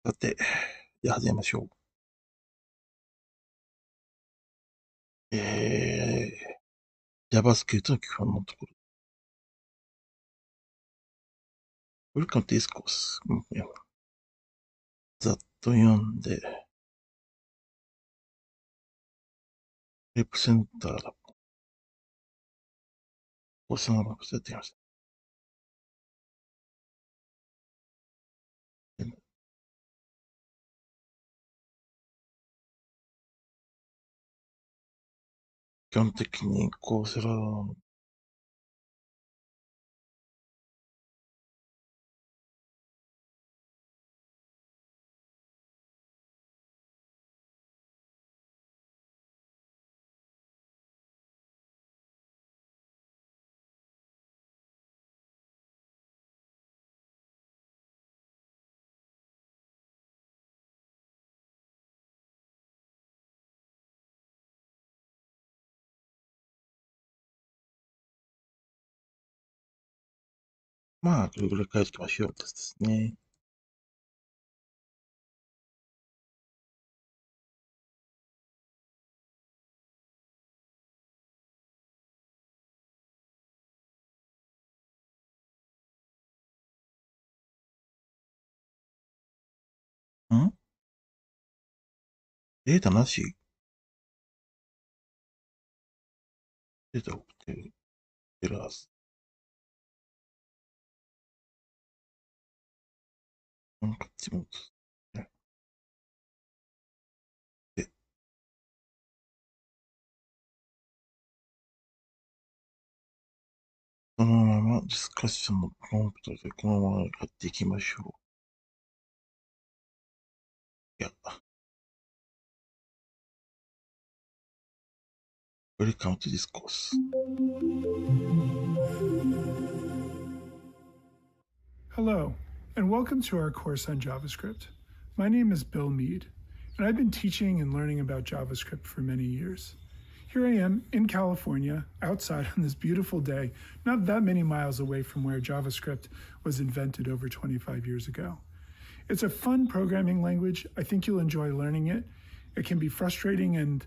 さて、じゃあ始めましょう。JavaScript の基本のところ。Welcome to this course. ざっと読んで、ヘルプセンターだ。そのままやってみました。基本的にこうする。まあ、どれぐらい書いていきましょうですね。データなし？データ送ってるはず。こっちも。で、そのままディスカッションのプロンプトでこのままやっていきましょう。いや。Welcome to this course. Hello, and welcome to our course on JavaScript. My name is Bill Mead, and I've been teaching and learning about JavaScript for many years. Here I am in California, outside on this beautiful day, not that many miles away from where JavaScript was invented over 25 years ago. It's a fun programming language. I think you'll enjoy learning it. It can be frustrating and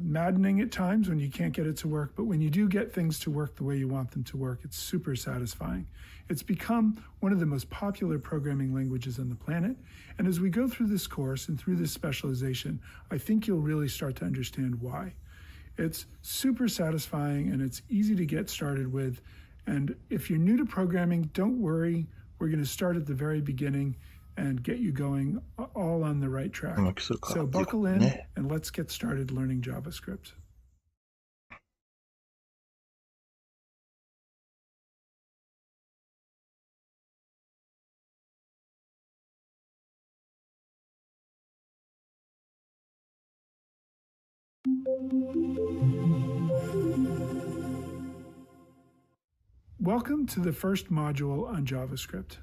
maddening at times when you can't get it to work, but when you do get things to work the way you want them to work, it's super satisfying. It's become one of the most popular programming languages on the planet, and as we go through this course and through this specialization, I think you'll really start to understand why. It's super satisfying and it's easy to get started with, and if you're new to programming, don't worry. We're going to start at the very beginning and get you going all on the right track. So buckle in and let's get started learning JavaScript. Welcome to the first module on JavaScript.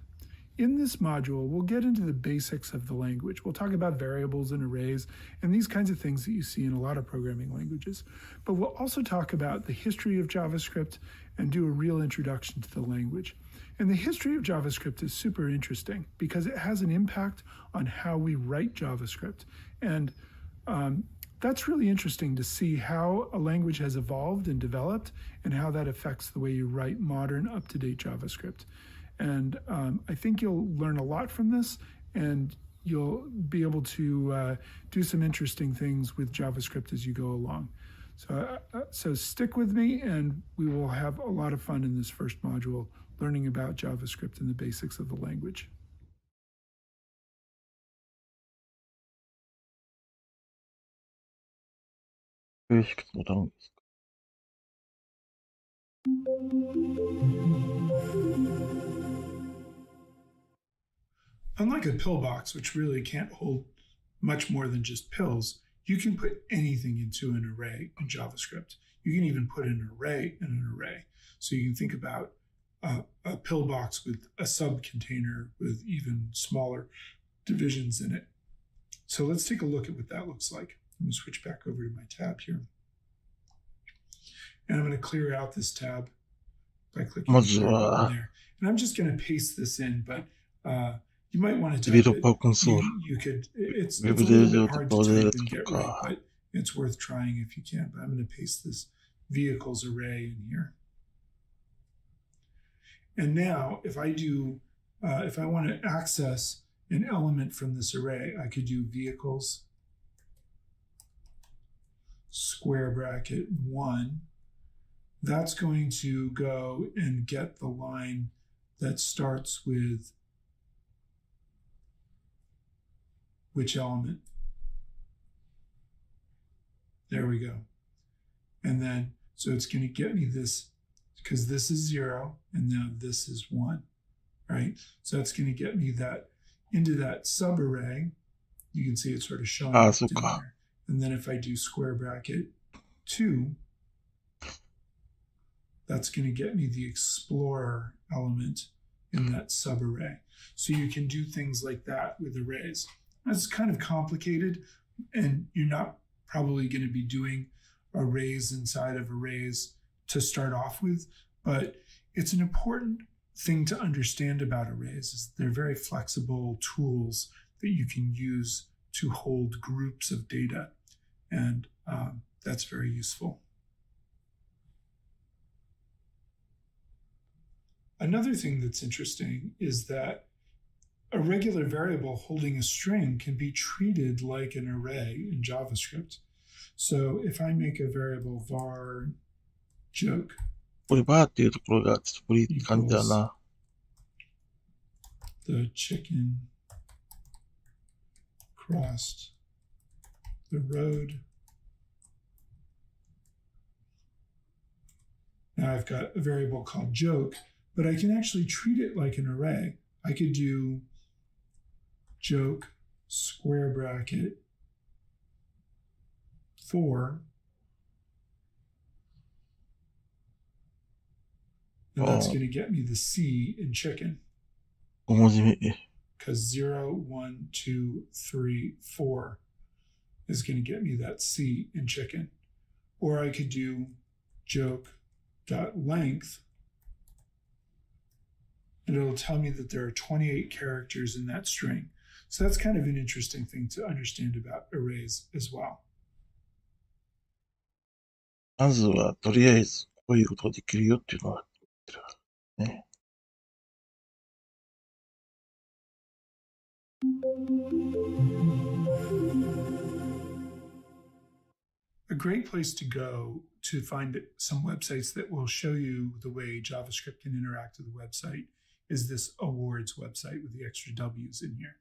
In this module, we'll get into the basics of the language. We'll talk about variables and arrays and these kinds of things that you see in a lot of programming languages. But we'll also talk about the history of JavaScript and do a real introduction to the language. And the history of JavaScript is super interesting because it has an impact on how we write JavaScript. And that's really interesting to see how a language has evolved and developed and how that affects the way you write modern, up-to-date JavaScript. And I think you'll learn a lot from this, and you'll be able to do some interesting things with JavaScript as you go along. So stick with me, and we will have a lot of fun in this first module, learning about JavaScript and the basics of the language. Unlike a pillbox, which really can't hold much more than just pills, you can put anything into an array in JavaScript. You can even put an array in an array. So you can think about a pillbox with a subcontainer with even smaller divisions in it. So let's take a look at what that looks like. I'm going to switch back over to my tab here. And I'm going to clear out this tab by clicking there. And I'm just going to paste this in, but You might want to デベ type ロッパー it. コンソール。 You could. It's ウェ a ブ little で bit と hard プ to ロデ type ー and タ get と right, か、 but it's worth trying if you can. But I'm going to paste this vehicles array in here. And now, if I want to access an element from this array, I could do vehicles square bracket 1. That's going to go and get the line that starts with which element. There we go. And then, so it's going to get me this, because this is 0, and now this is 1, right? So that's going to get me that into that subarray. You can see it's sort of showing up down there. And then if I do square bracket 2, that's going to get me the explorer element in that subarray. So you can do things like that with arrays. That's kind of complicated, and you're not probably going to be doing arrays inside of arrays to start off with, but it's an important thing to understand about arrays is they're very flexible tools that you can use to hold groups of data, and that's very useful. Another thing that's interesting is that a regular variable holding a string can be treated like an array in JavaScript. So if I make a variable var joke これバーっていうところがちょっとフリーって感じだ equals な。 the chicken crossed the road. Now I've got a variable called joke, but I can actually treat it like an array. I could do joke square bracket 4. And that's going to get me the C in chicken. 5文字目。 Because 0, 1, 2, 3, 4 is going to get me that C in chicken. Or I could do joke.length, and it'll tell me that there are 28 characters in that string. So that's kind of an interesting thing to understand about arrays as well. まずは、とりあえず、こういうことができるよっていうのがね。A great place to go to find some websites that will show you the way JavaScript can interact with the website is this awards website with the extra W's in here.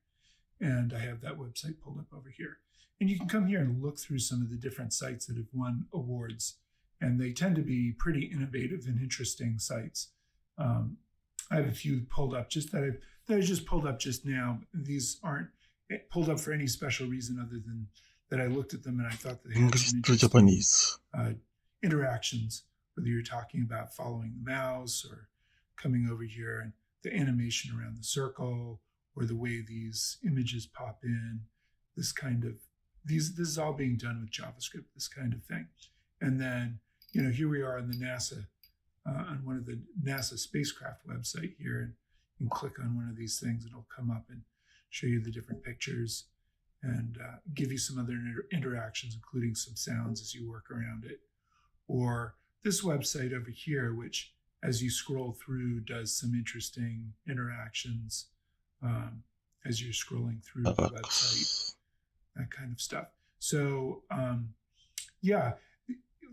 And I have that website pulled up over here. And you can come here and look through some of the different sites that have won awards. And they tend to be pretty innovative and interesting sites. I have a few pulled up that I just pulled up just now. These aren't pulled up for any special reason other than that I looked at them and I thought that they had some interesting interactions, whether you're talking about following the mouse or coming over here and the animation around the circle or the way these images pop in, this is all being done with JavaScript, this kind of thing. And then, here we are on the NASA, on one of the NASA spacecraft website here, and you can click on one of these things, it'll come up and show you the different pictures and give you some other interactions, including some sounds as you work around it. Or this website over here, which as you scroll through does some interesting interactions as you're scrolling through the website, that kind of stuff. So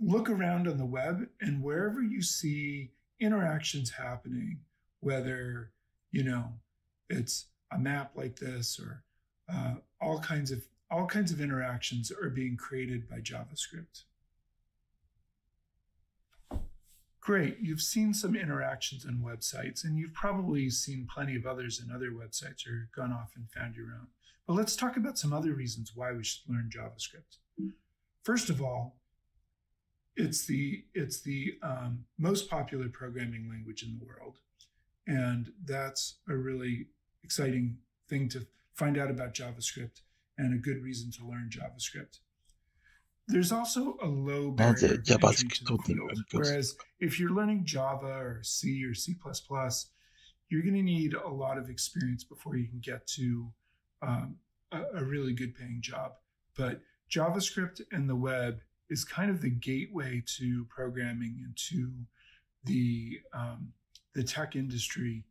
look around on the web, and wherever you see interactions happening, whether it's a map like this or all kinds of interactions are being created by JavaScript. Great, you've seen some interactions on websites, and you've probably seen plenty of others in other websites or gone off and found your own. But let's talk about some other reasons why we should learn JavaScript. First of all, it's the most popular programming language in the world, and that's a really exciting thing to find out about JavaScript and a good reason to learn JavaScript. There's also a low barrier to entry to the field, whereas if you're learning Java or C or C++, you're going to need a lot of experience before you can get to a really good paying job. But JavaScript and the web is kind of the gateway to programming and to the tech industry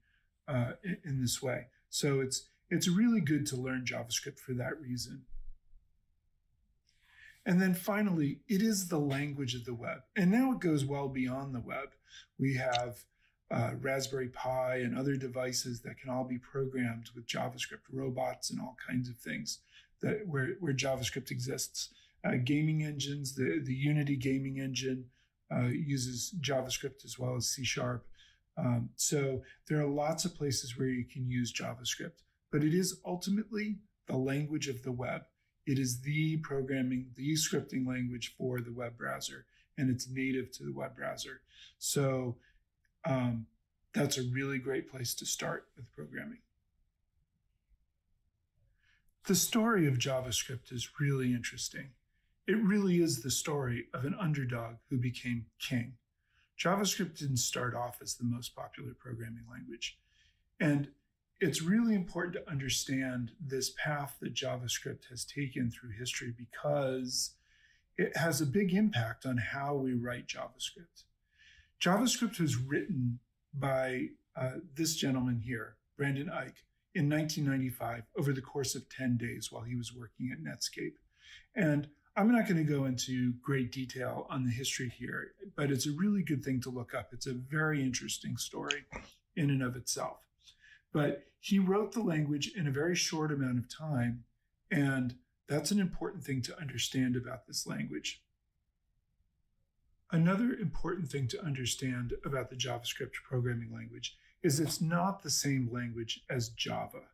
in this way. So it's really good to learn JavaScript for that reason. And then finally, it is the language of the web. And now it goes well beyond the web. We have Raspberry Pi and other devices that can all be programmed with JavaScript, robots and all kinds of things where JavaScript exists. Gaming engines, the Unity gaming engine uses JavaScript as well as C#. So there are lots of places where you can use JavaScript, but it is ultimately the language of the web. It is the scripting language for the web browser, and it's native to the web browser. So that's a really great place to start with programming. The story of JavaScript is really interesting. It really is the story of an underdog who became king. JavaScript didn't start off as the most popular programming language. And it's really important to understand this path that JavaScript has taken through history because it has a big impact on how we write JavaScript. JavaScript was written by this gentleman here, Brandon Ike, in 1995 over the course of 10 days while he was working at Netscape. And I'm not going to go into great detail on the history here, but it's a really good thing to look up. It's a very interesting story in and of itself. But he wrote the language in a very short amount of time, and that's an important thing to understand about this language. Another important thing to understand about the JavaScript programming language is it's not the same language as Java.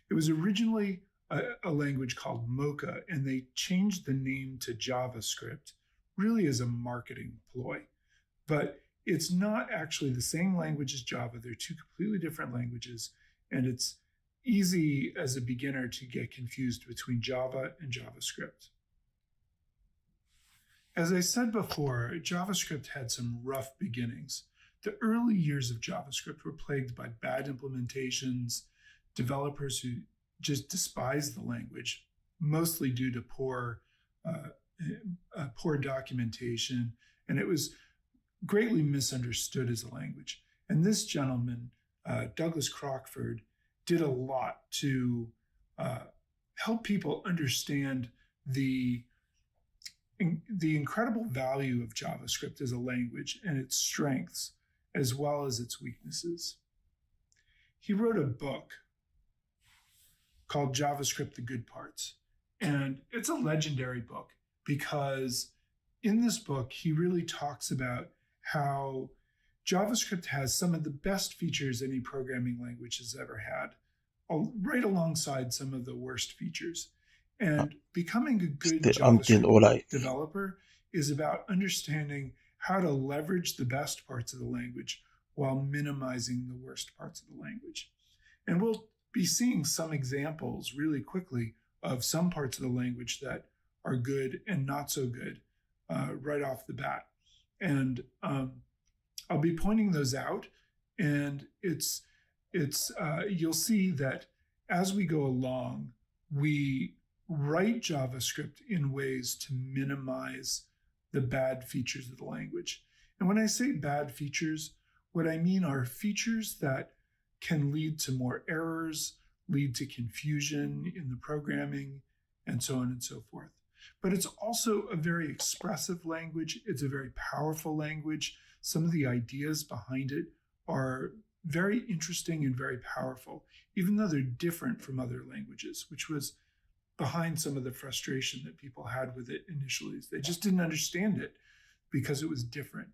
It was originally a language called Mocha, and they changed the name to JavaScript really as a marketing ploy. But it's not actually the same language as Java. They're two completely different languages, and it's easy as a beginner to get confused between Java and JavaScript. As I said before, JavaScript had some rough beginnings. The early years of JavaScript were plagued by bad implementations, developers who just despised the language, mostly due to poor documentation, and it was greatly misunderstood as a language. And this gentleman, Douglas Crockford, did a lot to help people understand the incredible value of JavaScript as a language and its strengths as well as its weaknesses. He wrote a book called JavaScript: The Good Parts. And it's a legendary book because in this book, he really talks about how JavaScript has some of the best features any programming language has ever had, right alongside some of the worst features. And becoming a good JavaScript developer is about understanding how to leverage the best parts of the language while minimizing the worst parts of the language. And we'll be seeing some examples really quickly of some parts of the language that are good and not so good right off the bat. And I'll be pointing those out, and you'll see that as we go along, we write JavaScript in ways to minimize the bad features of the language. And when I say bad features, what I mean are features that can lead to more errors, lead to confusion in the programming, and so on and so forth. But it's also a very expressive language. It's a very powerful language. Some of the ideas behind it are very interesting and very powerful, even though they're different from other languages, which was behind some of the frustration that people had with it initially. They just didn't understand it because it was different.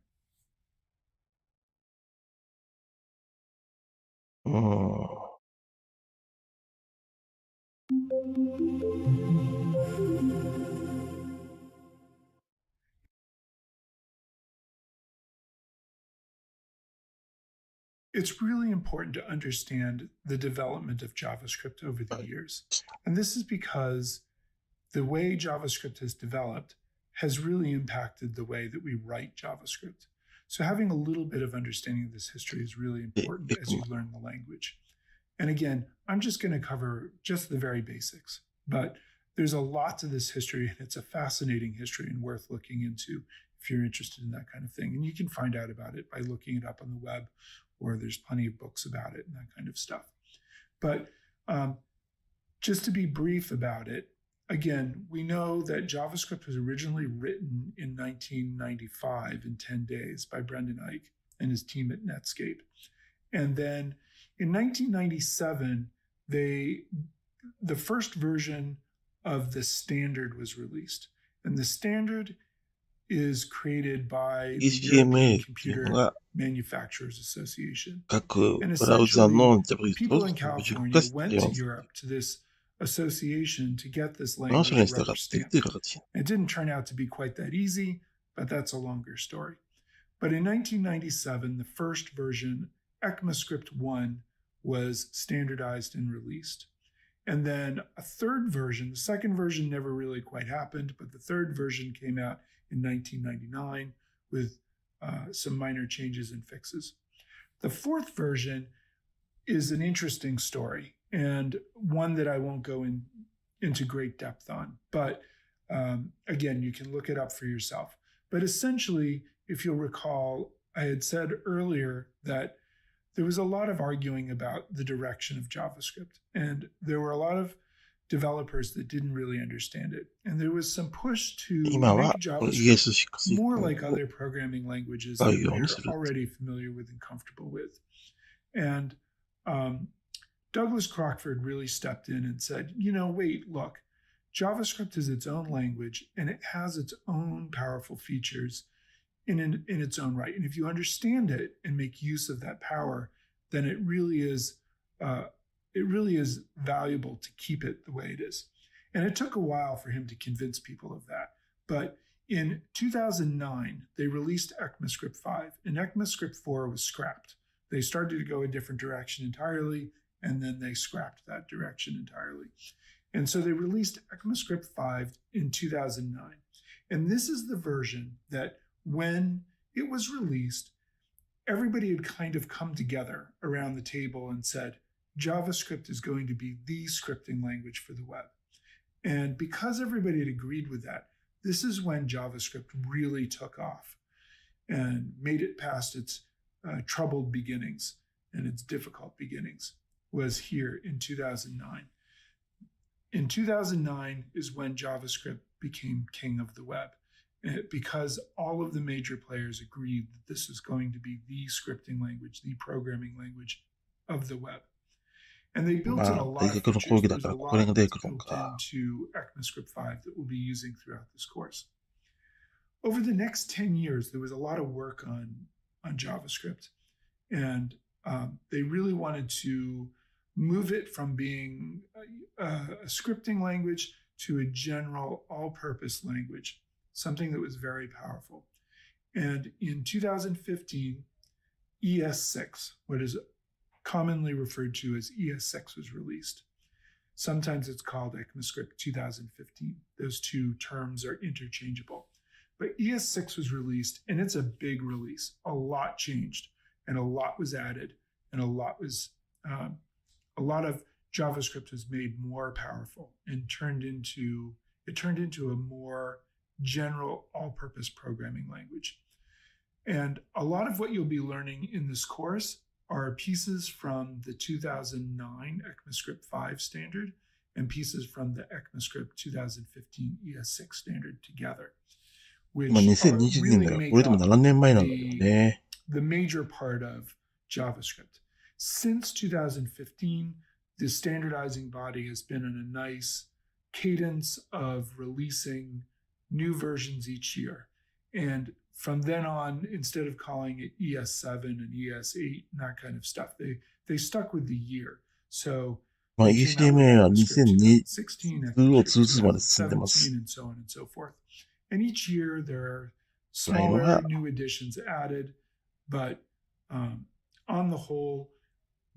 It's really important to understand the development of JavaScript over the years. And this is because the way JavaScript has developed has really impacted the way that we write JavaScript. So having a little bit of understanding of this history is really important as you learn the language. And again, I'm just going to cover just the very basics, but there's a lot to this history, and it's a fascinating history and worth looking into if you're interested in that kind of thing. And you can find out about it by looking it up on the web, or there's plenty of books about it and that kind of stuff. But just to be brief about it, again, we know that JavaScript was originally written in 1995 in 10 days by Brendan Eich and his team at Netscape. And then in 1997, the first version of the standard was released. And the standard is created by the European Computer Manufacturers Association. And essentially, people in California went to Europe to this association to get this language rubber stamped. It didn't turn out to be quite that easy, but that's a longer story. But in 1997, the first version, ECMAScript 1, was standardized and released. And then a third version, the second version never really quite happened, but the third version came out in 1999 with some minor changes and fixes. The fourth version is an interesting story, and one that I won't go into great depth on. But again, you can look it up for yourself. But essentially, if you'll recall, I had said earlier that there was a lot of arguing about the direction of JavaScript, and there were a lot of developers that didn't really understand it. And there was some push to make JavaScript more like other programming languages that we're already familiar with and comfortable with. And Douglas Crockford really stepped in and said, wait, look, JavaScript is its own language, and it has its own powerful features in its own right. And if you understand it and make use of that power, then it really is valuable to keep it the way it is. And it took a while for him to convince people of that. But in 2009, they released ECMAScript 5, and ECMAScript 4 was scrapped. They started to go a different direction entirely, and then they scrapped that direction entirely. And so they released ECMAScript 5 in 2009. And this is the version that when it was released, everybody had kind of come together around the table and said, JavaScript is going to be the scripting language for the web. And because everybody had agreed with that, this is when JavaScript really took off and made it past its troubled beginnings and its difficult beginnings, was here in 2009. In 2009 is when JavaScript became king of the web, because all of the major players agreed that this is going to be the scripting language, the programming language of the web. And they built in a lot of features. There's a lot that's built into ECMAScript 5 that we'll be using throughout this course. Over the next 10 years, there was a lot of work on JavaScript. And they really wanted to move it from being a scripting language to a general all-purpose language, something that was very powerful. And in 2015, ES6, what is commonly referred to as ES6, was released. Sometimes it's called ECMAScript 2015. Those two terms are interchangeable. But ES6 was released, and it's a big release. A lot changed, and a lot was added, and a lot of JavaScript was made more powerful and turned into a more general all-purpose programming language. And a lot of what you'll be learning in this course are pieces from the 2009 ECMAScript 5 standard and pieces from the ECMAScript 2015 ES6 standard together, which really make up the major part of JavaScript. Since 2015, the standardizing body has been in a nice cadence of releasing new versions each year. And from then on, instead of calling it ES7 and ES8 and that kind of stuff, they stuck with the year. So HTML は2016, 2017 and so on and so forth. And each year there are smaller new additions added, but on the whole,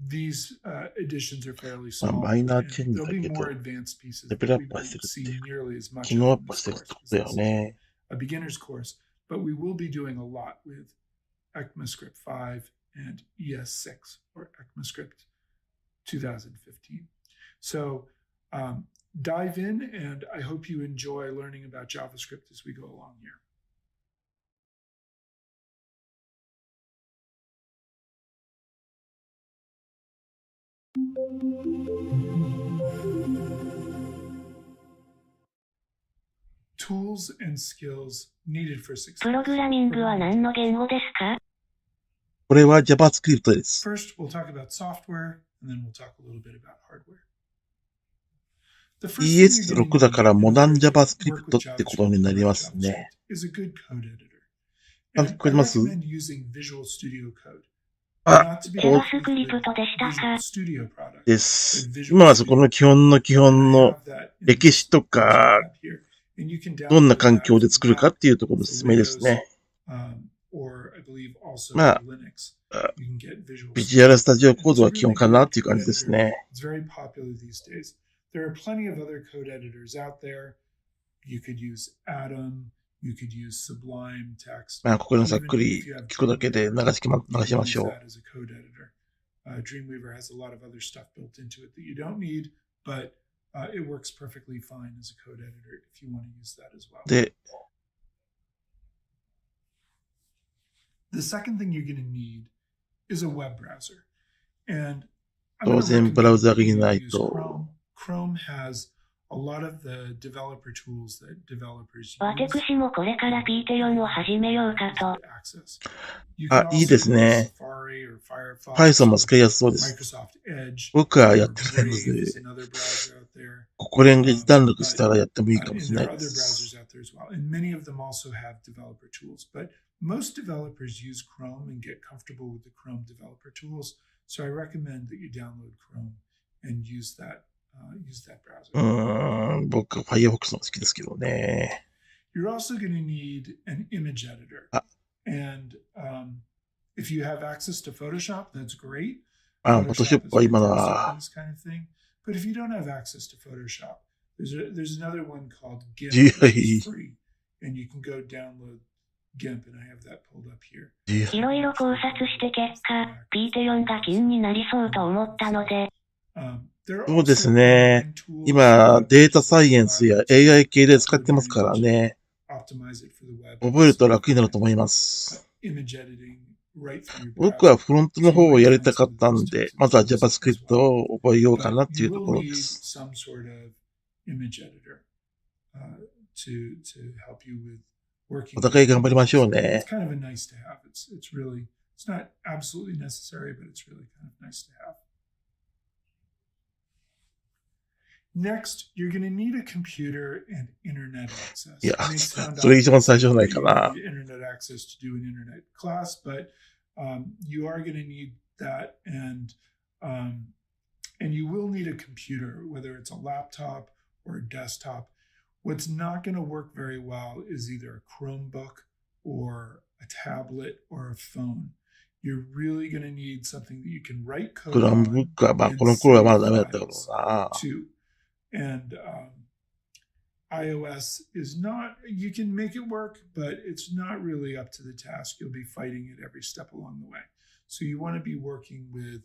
these additions are fairly small. There'll be more advanced pieces that we won't see nearly as much of in this course. This is a beginner's course, but we will be doing a lot with ECMAScript 5 and ES6 or ECMAScript 2015. So dive in, and I hope you enjoy learning about JavaScript as we go along here. Tools and skills needed for success. プログラミングは何の言語ですか？これは JavaScript です。First, we'll talk about software, and then we'll talk a little bit about hardware. ES6 だからモダン JavaScript ってことになりますね。聞こえます？JavaScript でしたか？です。今はそこの基本の歴史とか、どんな環境で作るかっていうところの説明ですね。まあ、ビジュアルスタジオコードは基本かなっていう感じですね。There are plenty of other code editors out there. You could use Atom, you could use Sublime Text. まあ、ここのざっくり聞くだけで流しましょう。Dreamweaver has a lot of other stuff built into it that you don't need, but it works perfectly fine as a code editor if you want to use that as well. で、The second thing you're going to need is a web browser. And 当然ブラウザがいないと。Chrome has a lot of the developer tools that developers use. 私もこれからピーテヨンを始めようかと。あ、いいですね。Python も使いやすそうです。僕はやってないので、ここレンゲージダウンロードしたらやってもいいかもしれないです。Many of them also have developer tools, but most developers use Chrome and get comfortable with the Chrome developer tools. So I recommend that you download Chrome and use that browser. 僕は Firefox の好きですけどね。You're also going to need an image editor. And if you have access to Photoshop, that's great. Photoshop は今は。But if you don't have access to Photoshop, there's another one called GIMP, which is free. And you can go download GIMP, and I have that pulled up here. いろいろ考察して結果、ピーテヨンが金になりそうと思ったので。そうですね。今、データサイエンスや AI 系で使ってますからね。覚えると楽になると思います。僕はフロントの方をやりたかったんで、まずは JavaScript を覚えようかなっていうところです。お互い頑張りましょうね。Next, you're going to need a computer and internet access. いや、それ一番最初じゃないかな。Internet access to do an internet class, but you are going to need that, and you will need a computer, whether it's a laptop or a desktop. What's not going to work very well is either a Chromebook or a tablet or a phone. You're really going to need something that you can write code on. Chromebook はまあこの頃はまだダメだったからな。And iOS is not, you can make it work, but it's not really up to the task. You'll be fighting it every step along the way. So you want to be working with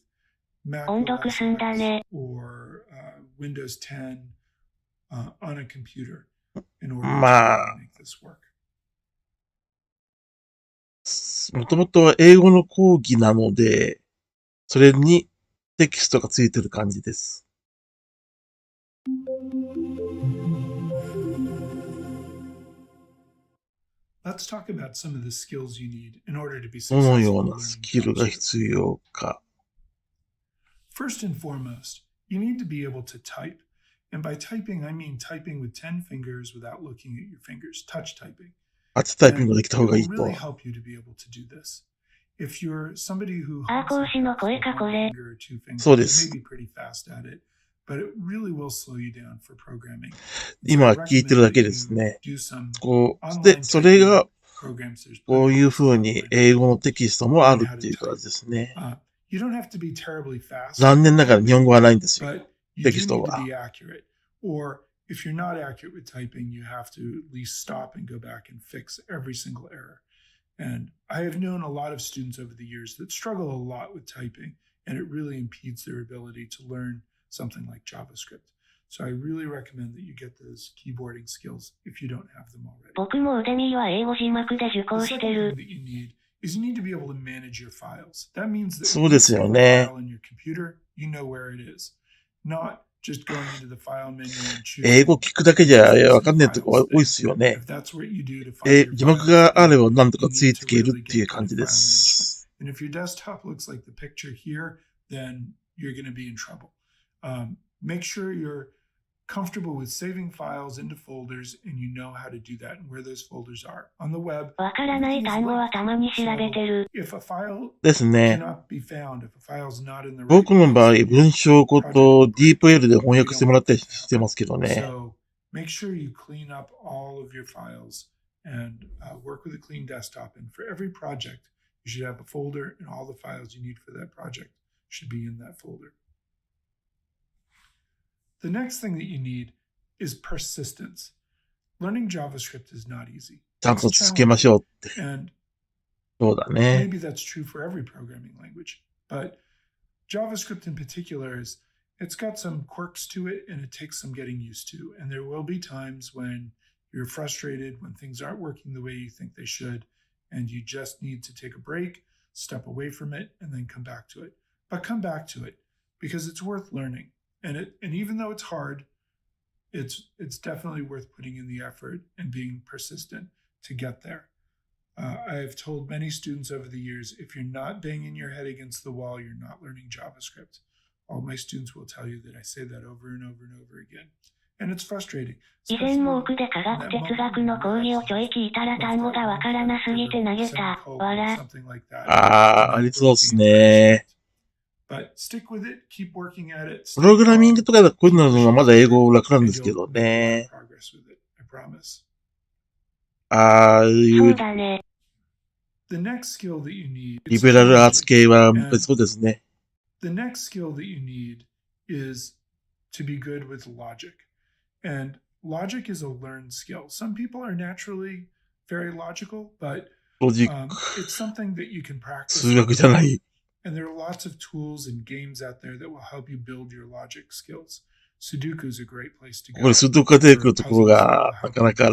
Mac OS or Windows 10 on a computer in order to make this work. もともとは英語の講義なので、それにテキストがついてる感じです。Let's talk about some of the skills you need in order to be どの successful よう in な learning スキルが必要か。First and foremost, you need to be able to type. And by typing, I mean typing with 10 fingers without looking at your fingers, touch typing. タッチタイピングができた方がいい It と。 will really help you to be able to do this. If you're somebody who 講師の声かこれ。 finger or two fingers, そうで you す。 may be pretty fast at it, but it really will slow you down for programming. 今聞いてるだけですね。こう、で、それが、こういう風に英語のテキストもあるっていう感じですね。残念ながら日本語はないんですよ。テキストは。Or if you're not accurate with typing, you have to at least stop and go back and fix every single error. And I have known a lot of students over the years that struggle a lot with typing, and it really impedes their ability to learn something like JavaScript. So I really recommend that you get those keyboarding skills if you don't have them already. 僕もウデミは英語字幕で受 The 講し second て thing る。 that you need is you need to be able to manage your files. That means that そ when うで you す save よ a ね。 file in your computer, you know where it is. Not just going into the file menu and 英語 choosing 聞くだけじゃ preferences わ and かんないとこ files 多いっす thing. よね。 If that's what you do to find your 字幕 files, があれ then ば何とか you つい need て to いける really っていう get 感 good じ at で file management. す。And if your desktop looks like the picture here, then you're going to be in trouble. Make sure you're comfortable with saving files into folders and you know how to do that and where those folders are. On the web, わからない everything is 単語は linked. たまに調べ So てる。 if a file ですね。 cannot be found, if a file is not in the right 僕の場合、 place, 文章ご project と will break. DeepL で翻 We 訳して don't もら want ったり that to してますけど happen. ね。 So make sure you clean up all of your files and work with a clean desktop. And for every project, you should have a folder, and all the files you need for that project should be in that folder. The next thing that you need is persistence. Learning JavaScript is not easy. ちゃん It's と続けましょうって。 challenging. And そうだね。 maybe that's true for every programming language, but JavaScript in particular it's got some quirks to it and it takes some getting used to. And there will be times when you're frustrated, when things aren't working the way you think they should, and you just need to take a break, step away from it, and then come back to it. But come back to it because it's worth learning. And even though it's hard, it's definitely worth putting in the effort and being persistent to get there. I have told many students over the years, if you're not banging your head against the wall, you're not learning JavaScript. All my students will tell you that I say that over and over and over again. And it's frustrating. 以前も奥で科学哲学の講義をちょい聞いたら単語がわからなすぎて投げた。わら。ありそうですね。 But stick with it, keep working at it. プログラミングとかでこういうのはまだ英語楽なんですけどね。ああいうそうだね。The next skill that you need, リベラルアーツ系はそうですね。The next skill that you need is to be good with logic. And logic is a learned skill. Some people are naturally very logical, but ロジッ it's something that you can ク、 practice. 数学じゃない。 And there are lots of tools and games out there that will help you build your logic skills. Sudoku is a great place to こ go. こで数読が出てくるところがなかなか、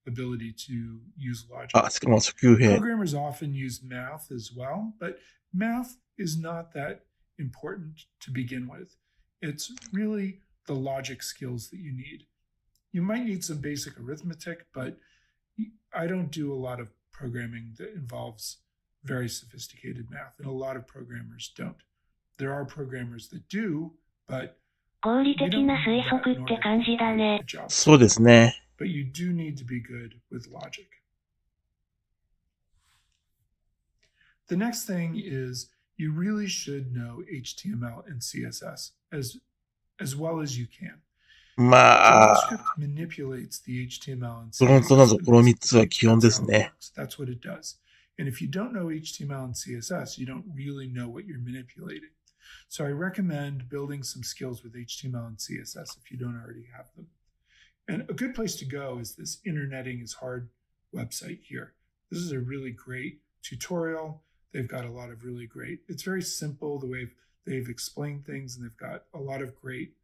ability to use logic. あ、しかも初級編。 Programmers often use math as well, but math is not that important to begin with. It's really the logic skills that you need. You might need some basic arithmetic, but I don't do a lot of programming that involves very sophisticated math, and a lot of programmers don't. There are programmers that do, but 合理的な推測って感じだね。そうですね。But you do need to be good with logic. The next thing is you really should know HTML and CSS as well as you can. まあ、 JavaScript manipulates the HTML and フロントなど CSS. この3つは基本ですね。 That's what it does. And if you don't know HTML and CSS, you don't really know what you're manipulating. So I recommend building some skills with HTML and CSS if you don't already have them. And a good place to go is this Interneting is Hard website here. This is a really great tutorial. They've got a lot of really great, it's very simple the way they've explained things, and they've got a lot of great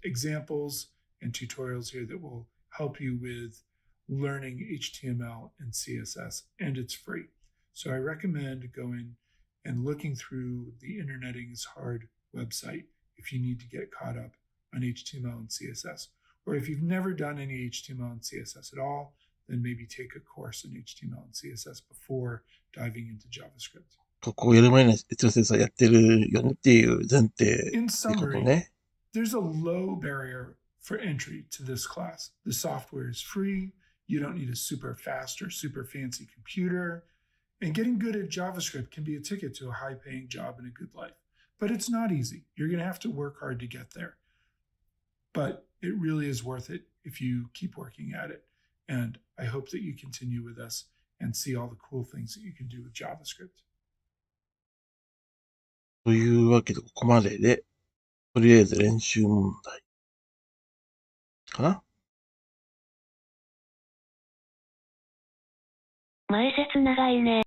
examples and tutorials here that will help you with learning HTML and CSS, and it's free. So I recommend going and looking through the Interneting is Hard website if you need to get caught up on HTML and CSS. Or if you've never done any HTML and CSS at all, then maybe take a course in HTML and CSS before diving into JavaScript. ここをやる前に HTML やってるよねっていう前提っていうことね。 There's a low barrier for entry to this class. The software is free. You don't need a super fast or super fancy computer. And getting good at JavaScript can be a ticket to a high-paying job and a good life. But it's not easy. You're going to have to work hard to get there. But it really is worth it if you keep working at it. And I hope that you continue with us and see all the cool things that you can do with JavaScript. というわけで、ここまでで、とりあえず練習問題かな。前説長いね。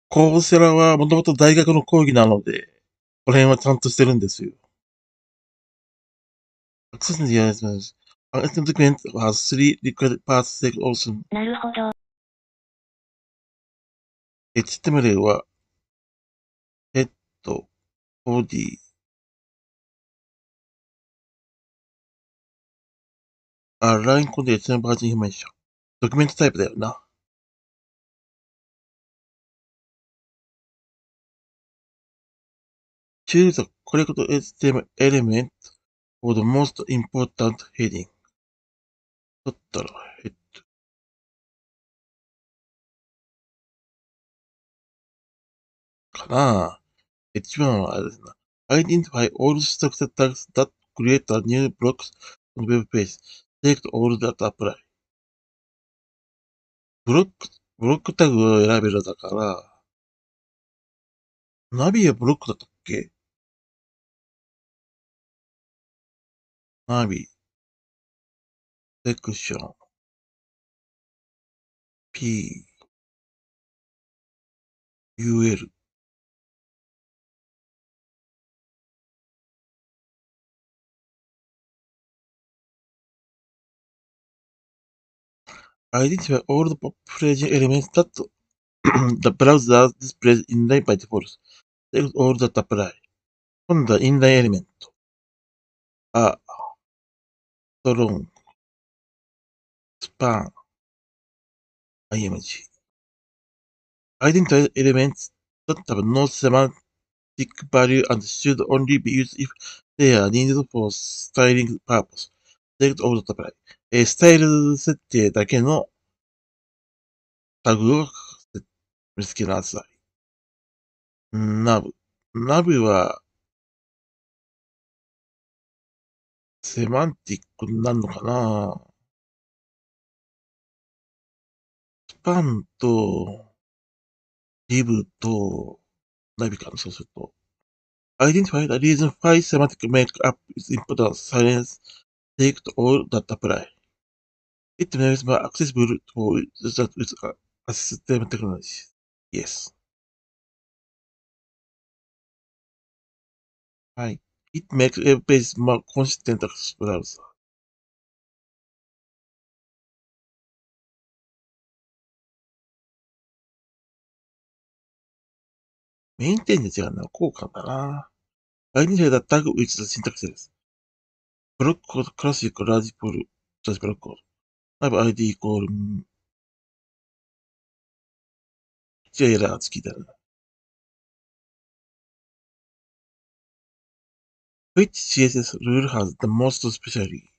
コーセラはもともと大学の講義なので、この辺はちゃんとしてるんですよ。Access the announcements. An document has 3 required paths also. なるほど。HTML は、ヘッド、ボディ、ラインコンで HTML バージョンインフォメーション。ドキュメントタイプだよな。Choose the correct HTML element for the most important heading. だったら、ヘッド。かな。一番はあれですな。Identify all structured tags that create a new block on the web page. Select all that apply. ブロックタグを選べるだから、ナビはブロックだったっけ？ナビ、セクション、P、UL。Identify all the population elements that the browser displays inline by default. Select all that apply. 今度はインラインエレメント。ストロング、スパン、img. Identify elements that have no semantic value and should only be used if they are needed for styling purpose. Select all that apply. スタイル設定だけのタグを見つけなさい。ナブ。ナブはセマンティックになるのかな？スパンとリブとナビかな、そうすると。Identify the reason why semantic makeup is important. Silence. Take all that apply. It makes more accessible for users with assistive technology. Yes. はい。It makes web pages more consistent across browser. メインテーンで違うのは効果かな。Identify the tag with the syntax is block code classic large pool slash block code. Have ID equal じゃエラーがつきだな。Which CSS rule has the most specialty?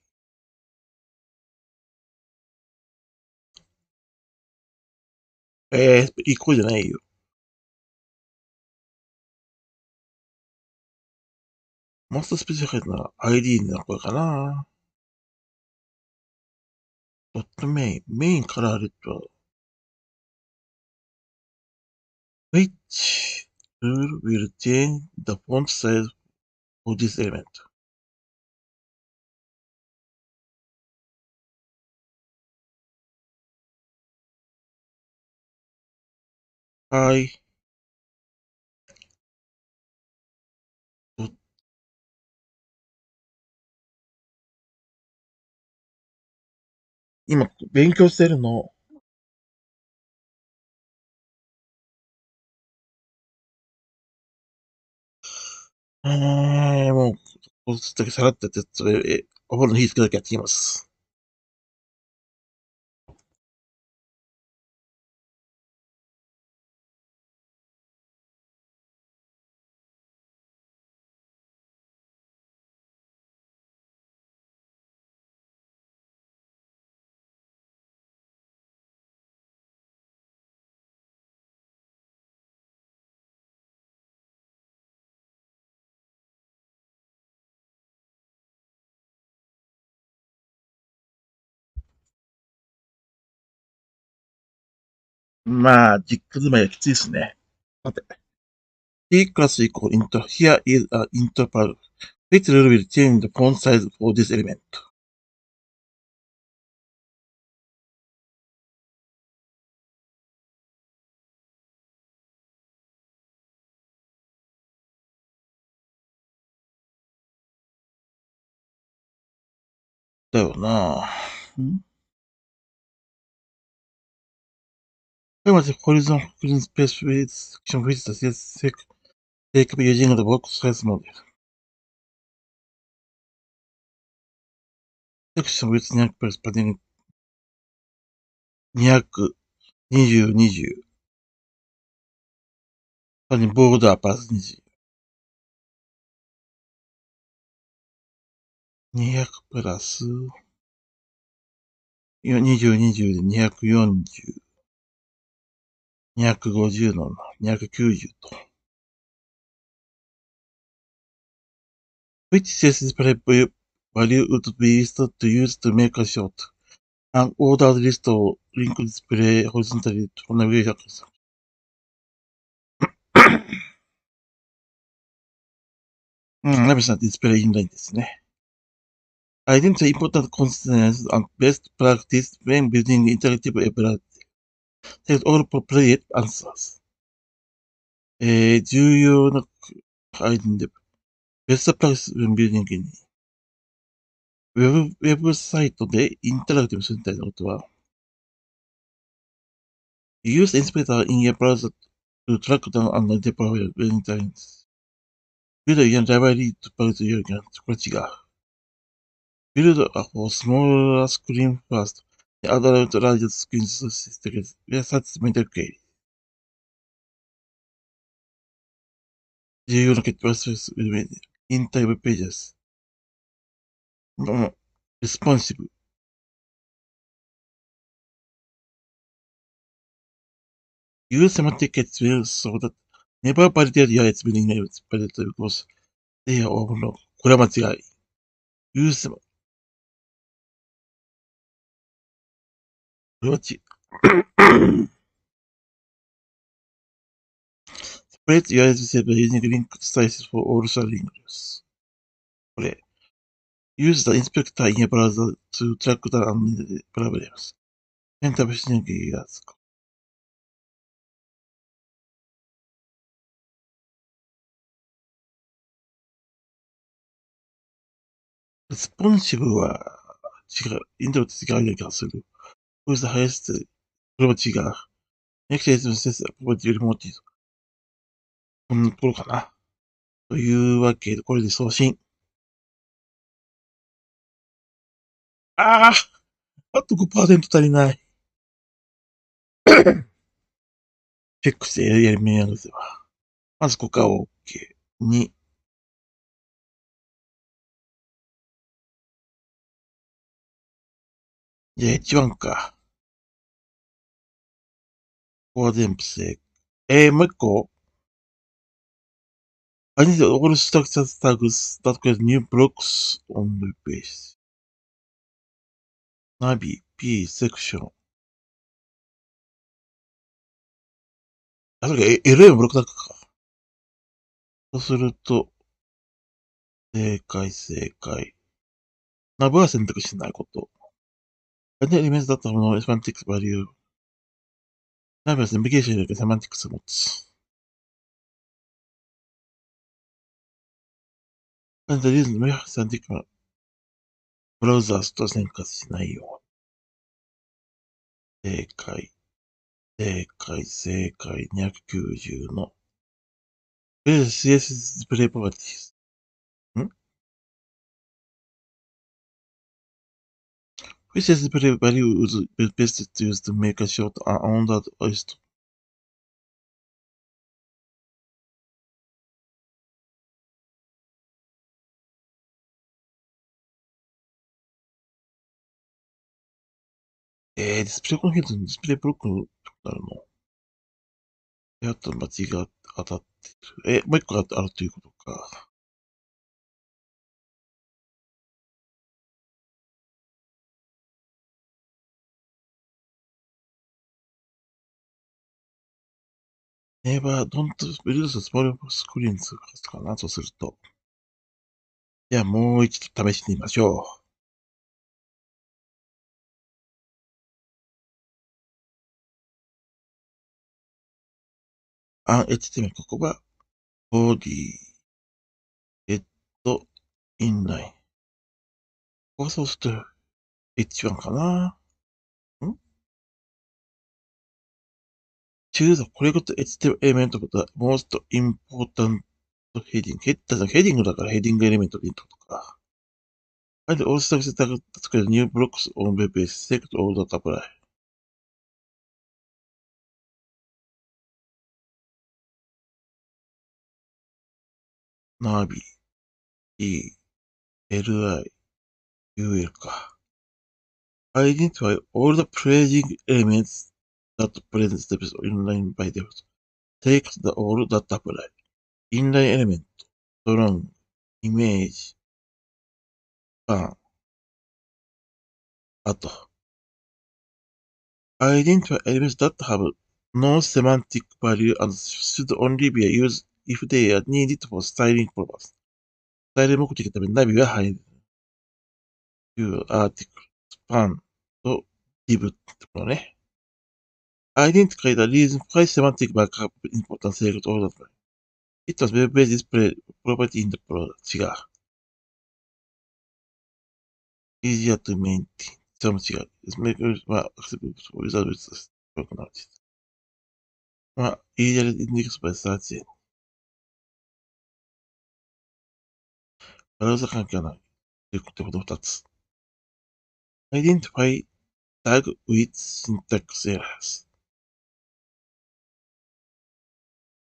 いい声じゃないよ。most specialty な ID の声かな。ドットメイン。メインからあると。Which rule will change the font size for this element? はい。今、勉強してるの。もう、こうすだけさらってやって、それ、お風呂の火つけだけやってきます。まあ、実家住まいはきついですね。さて。T クラス equal int. Here is an interval. Which rule will change the font size for this element? だよな。Pretty much horizontal space with section which is take up using the box size model. Section with 200プラスパディング200、20、20。さらにボーダープラス20。200プラス20、20で240。250の290と。Which says value would be used to use to make a shot. An ordered list of link display horizontally to navigation. ナビさんディスプレイインラインですね。Identify important constants and best practice when building interactive ability. Select all appropriate answers. 重要なアイデンで、ベストプラクティス when building に。ウェブサイトでインタラクティブするみたいなことは、Use inspector in your browser to track down and deploy when times. Build a library to browse your gun. これ違う。Build a smaller screen first. Add larger screens to systems where such mental query. 重要な結果はスペースウェブインタイムページです。レスポンシブ。Use semantic experience so that never validate your experience validate because they are all wrong. これは間違い。Use これは違う。Separate your yourself using linked sizes for all sharing. これ。Use the inspector in your browser to track down problems. 選択しなきゃいけないやつ。レスポンシブは違う。イントロと違うような気がする。Who is the highest? これも違う。Next is the sense of property remote. こんなところかな。というわけで、これで送信。あと 5% 足りない。チェックしてやり目やるぜは。まずここは OK。2。じゃあ H1 か。ここは全部正解。もう一個。I need all structure tags that create new blocks on the page. ナビ、P、セクション。それが LA のブロックだけか。そうすると、正解。ナブは選択しないこと。で、エレメントだったものをセマンティクスバリュー。ナビはセミケーションよりセマンティクスを持つ。で、リズムはセマンティクスブラウザーと選択しないように。正解。290の。CS ディスプレイプロパティス。Which display value is best used to make a shot on that list? ディスプレイコンフィーズのディスプレイブロックになるのやっと間違って当たってる。もう一個あるということか。Never don't build small screens かな、そうすると。じゃあもう一度試してみましょう。HTML ここは body, head, inline。ここはそうすると H1 かな。choose the correct HTML element of the most important heading. ヘッディングだからヘディングエレメントでいいってことか。Find all structures that create new blocks on web page. Select all that apply. ナビ、E、LI、UL か。Identify all the paging elements that present steps inline by default. Select the all that apply. Inline element, strong, image, span, あと。Identify elements that have no semantic value and should only be used if they are needed for styling purposes. スタイル目的のためにナビが入る。View, Article, Span と Div ってことね。Identify the reason why semantic backup important select all that. It was web page display property in the product. 違う。Easier to maintain. それも違う。Make accessible for user with technology. easier index by search engine. ブラウザ関係はない。ということ2つ。Identify tag with syntax errors.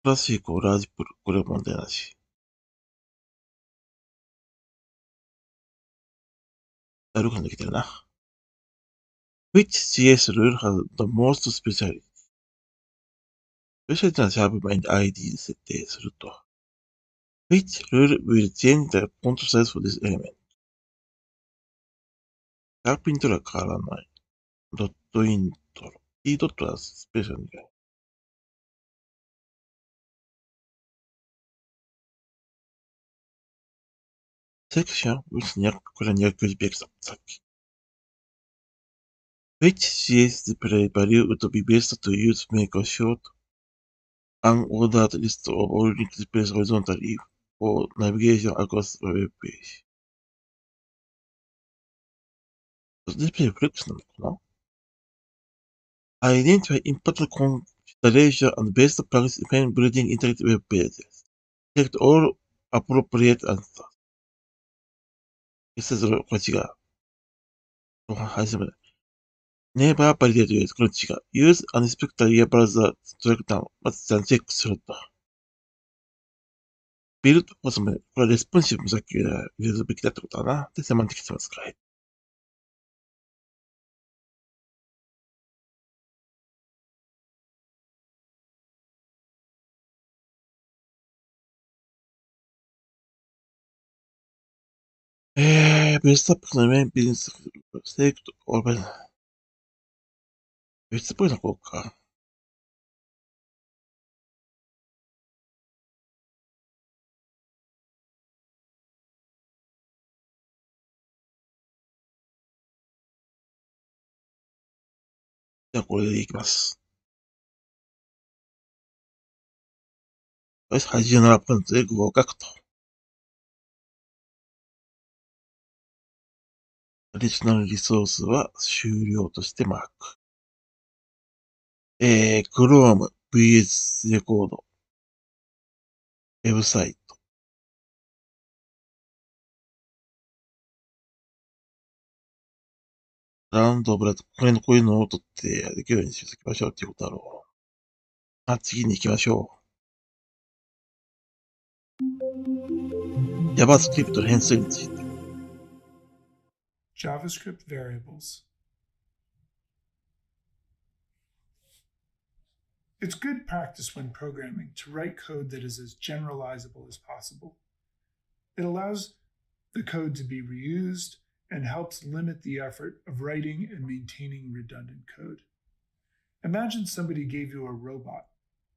プラス以降ラージプル。これは問題なし。よくできてるな。Which CS rule has the most speciality? スペシャリティなシャープ前に ID で設定すると。Which rule will change the font size for this element? シャープイントロは変わらない。ドットイントロ。E ドットはスペシャルに。セクション with これは290ピクセル。さっき。Which CS display value would be best to use to make a short, unordered list of all linked displays horizontally for navigation across the web page? ディスプレイフレックスなのかな？ Identify important consideration and best practice when building interactive web pages. Select all appropriate answers. これ違う。はい、すみません。Never validate use. これ違う。Use unexpected real browser select down. まずチェックすると。Build これはレスポンシブもさっき入れるべきだってことだな。で、セマンティクスも使え。ベストアップのメインビジネス、セレクト、ベストっぽいのこうか。じゃあこれでいきます。よし、87ポイントで合格と。アディショナルリソースは終了としてマーク。Chrome, VS レコード、ウェブサイト。ラウンドオブラッド、こういうのを取ってできるようにしておきましょうっていうことだろう。次に行きましょう。JavaScript の変数について。JavaScript variables. It's good practice when programming to write code that is as generalizable as possible. It allows the code to be reused and helps limit the effort of writing and maintaining redundant code. Imagine somebody gave you a robot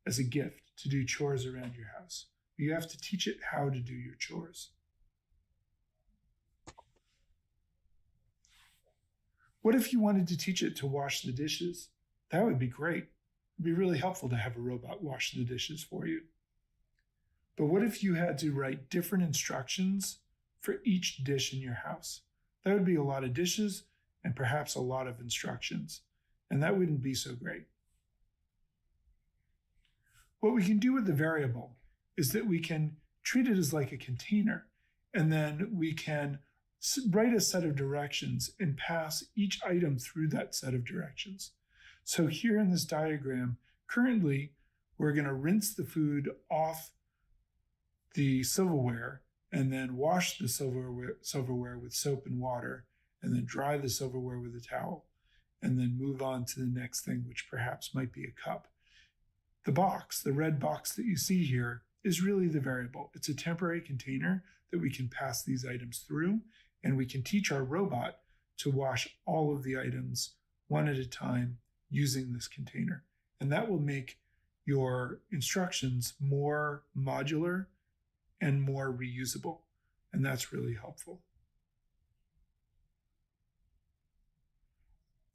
as a gift to do chores around your house. You have to teach it how to do your chores. What if you wanted to teach it to wash the dishes? That would be great. It'd be really helpful to have a robot wash the dishes for you. But what if you had to write different instructions for each dish in your house? That would be a lot of dishes and perhaps a lot of instructions. And that wouldn't be so great. What we can do with the variable is that we can treat it as like a container, and then we can write a set of directions and pass each item through that set of directions. So here in this diagram, currently, we're going to rinse the food off the silverware and then wash the silverware with soap and water, and then dry the silverware with a towel, and then move on to the next thing, which perhaps might be a cup. The box, the red box that you see here, is really the variable. It's a temporary container that we can pass these items through, and we can teach our robot to wash all of the items one at a time using this container. And that will make your instructions more modular and more reusable. And that's really helpful.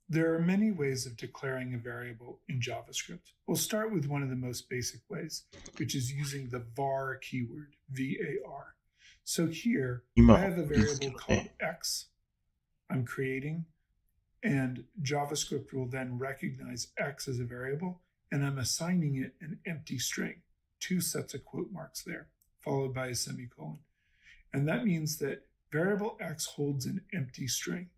There are many ways of declaring a variable in JavaScript. We'll start with one of the most basic ways, which is using the var keyword, V-A-R. So here, I have a variable called x I'm creating, and JavaScript will then recognize x as a variable, and I'm assigning it an empty string, 2 sets of quote marks there, followed by a semicolon. And that means that variable x holds an empty string.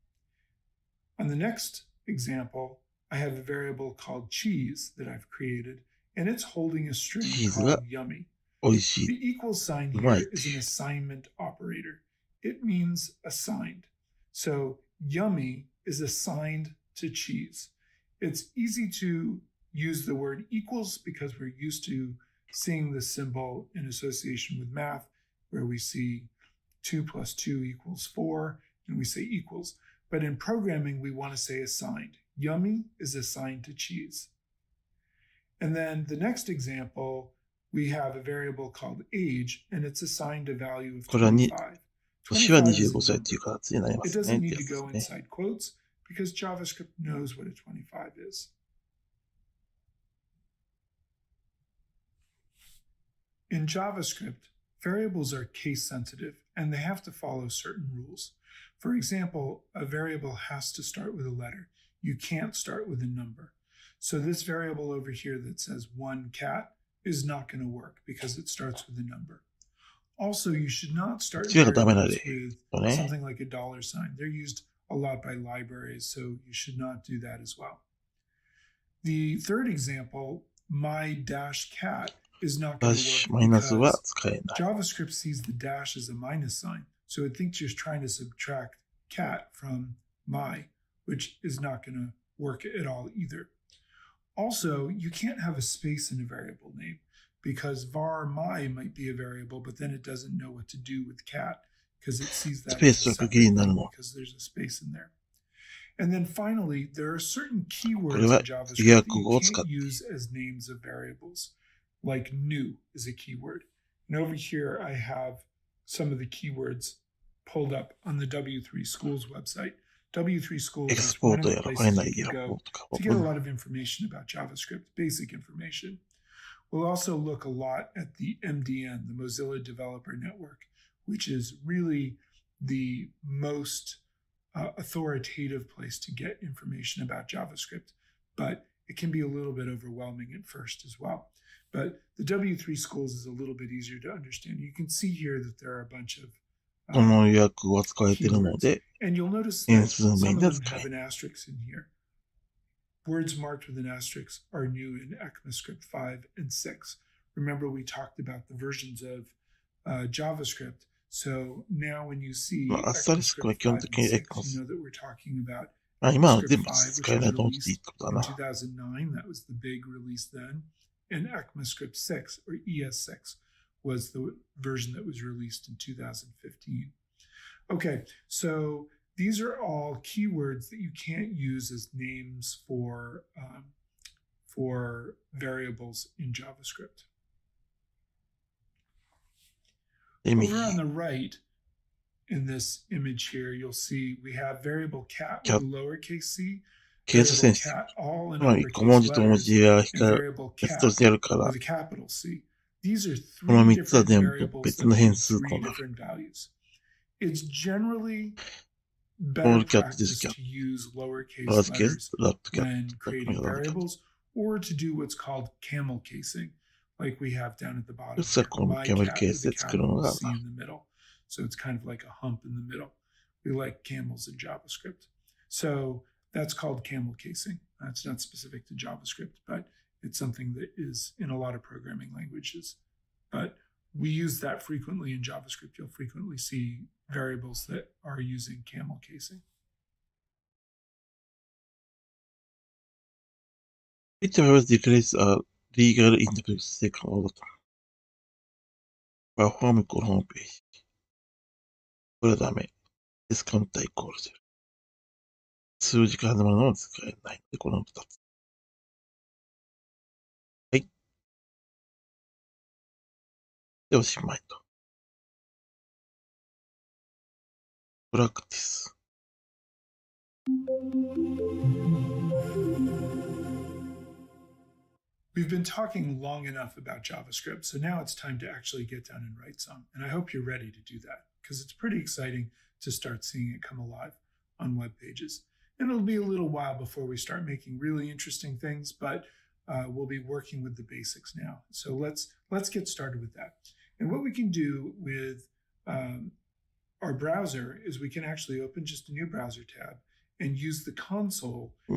On the next example, I have a variable called cheese that I've created, and it's holding a string called yummy. The equal sign here is an assignment operator. It means assigned. So yummy is assigned to cheese. It's easy to use the word equals because we're used to seeing the symbol in association with math, where we see 2 plus 2 equals 4, and we say equals. But in programming, we want to say assigned. Yummy is assigned to cheese. And then the next example, we have a variable called age, and it's assigned a value of 25. 年は25歳っていう形になりま It すね。 doesn't need to go inside quotes because JavaScript knows what a 25 is. In JavaScript, variables are case sensitive and they have to follow certain rules. For example, a variable has to start with a letter. You can't start with a number. So this variable over here that says 1 cat is not going to work because it starts with a number. Also, you should not start variables with something like a $sign. They're used a lot by libraries, so you should not do that as well. The third example, my-cat, is not going to work because JavaScript sees the dash as a minus sign. So it thinks you're trying to subtract cat from my, which is not going to work at all either. Also, you can't have a space in a variable name because var my might be a variable, but then it doesn't know what to do with cat because it sees that as a separate thing because there's a space in there. And then finally, there are certain keywords in JavaScript that you can't use as names of variables, like new is a keyword. And over here, I have some of the keywords pulled up on the W3 Schools website. W3 Schools is one of the places you can go to get a lot of information about JavaScript, basic information. We'll also look a lot at the MDN, the Mozilla Developer Network, which is really the most authoritative place to get information about JavaScript, but it can be a little bit overwhelming at first as well. But the W3 Schools is a little bit easier to understand. You can see here that there are a bunch of この予約は使えているので、 and you'll notice that some of them have an asterisk in here. Words marked with an asterisk are new in ECMAScript 5 and 6. Remember, we talked about the versions of JavaScript. So now when you see ECMAScript 5 and 6, you know that we're talking about ECMAScript 5, which was released in 2009. That was the big release then. And ECMAScript 6, or ES6, was the version that was released in 2015. Okay, so these are all keywords that you can't use as names for variables in JavaScript. Over on the right, in this image here, you'll see we have variable cat with lowercase c, variable cat all in uppercase letters, and variable cat with a capital C. These are 3 different variables that hold 3 different values. It's generally better practice to use lowercase letters when creating variables, or to do what's called camel casing, like we have down at the bottom. My cat with a capital C in the middle. So it's kind of like a hump in the middle. We like camels in JavaScript. So that's called camel casing. That's not specific to JavaScript, but it's something that is in a lot of programming languages. But we use that frequently in JavaScript. You'll frequently see variables that are using camel casing. Which variables declares a legal interpretation second order. Perform equal homepage. これはダメ。ディスカウンターイコール0。数字から始まるのは使えないので、この2つ。はい。で、おしまいと。プラクティス。We've been talking long enough about JavaScript, so now it's time to actually get down and write some. And I hope you're ready to do that, because it's pretty exciting to start seeing it come alive on web pages. And it'll be a little while before we start making really interesting things, but we'll be working with the basics now. So let's get started with that. And what we can do with our browser is we can actually open just a new browser tab and use the console to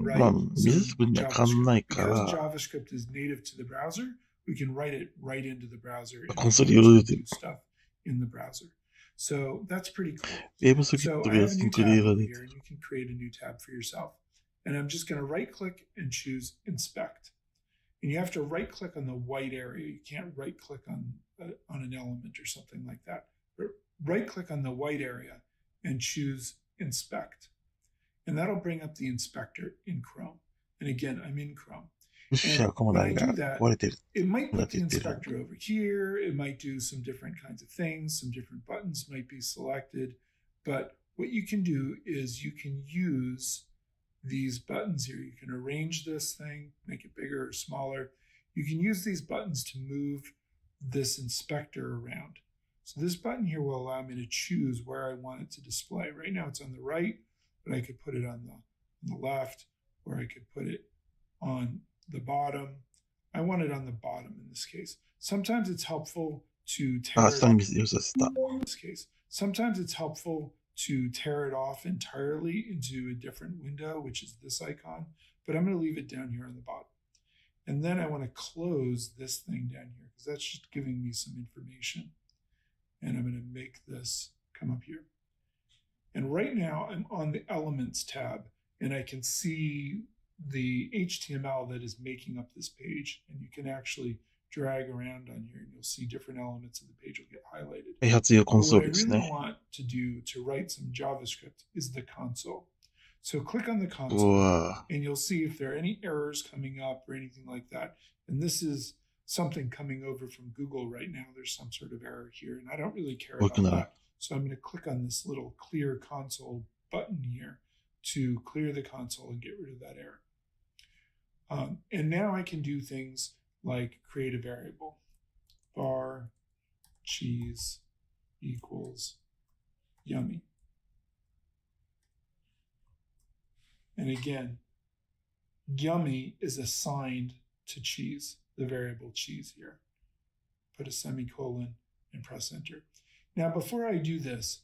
write JavaScript. Because JavaScript is native to the browser, we can write it right into the browser and do stuff in the browser. So that's pretty cool. So I have a new tab over here, and you can create a new tab for yourself. And I'm just going to right-click and choose Inspect. And you have to right-click on the white area. You can't right-click on an element or something like that. But right-click on the white area and choose Inspect. And that'll bring up the inspector in Chrome. And again, I'm in Chrome. And when I do that, it might put the inspector over here. It might do some different kinds of things. Some different buttons might be selected. But what you can do is you can use these buttons here. You can arrange this thing, make it bigger or smaller. You can use these buttons to move this inspector around. So this button here will allow me to choose where I want it to display. Right now it's on the right, but I could put it on the left, or I could put it on the bottom. I want it on the bottom in this case. Sometimes it's helpful to tear it off entirely into a different window, which is this icon, but I'm going to leave it down here on the bottom. And then I want to close this thing down here because that's just giving me some information. And I'm going to make this come up here. And right now I'm on the Elements tab, and I can see the HTML that is making up this page. And you can actually drag around on here, and you'll see different elements of the page will get highlighted. What I really want to do to write some JavaScript is the console. So click on the console, and you'll see if there are any errors coming up or anything like that. And this is something coming over from Google right now. There's some sort of error here, and I don't really care about that. So I'm going to click on this little clear console button here to clear the console and get rid of that error. And now I can do things like create a variable. Var cheese equals yummy. And again, yummy is assigned to cheese, the variable cheese here. Put a semicolon and press enter. Now, before I do this,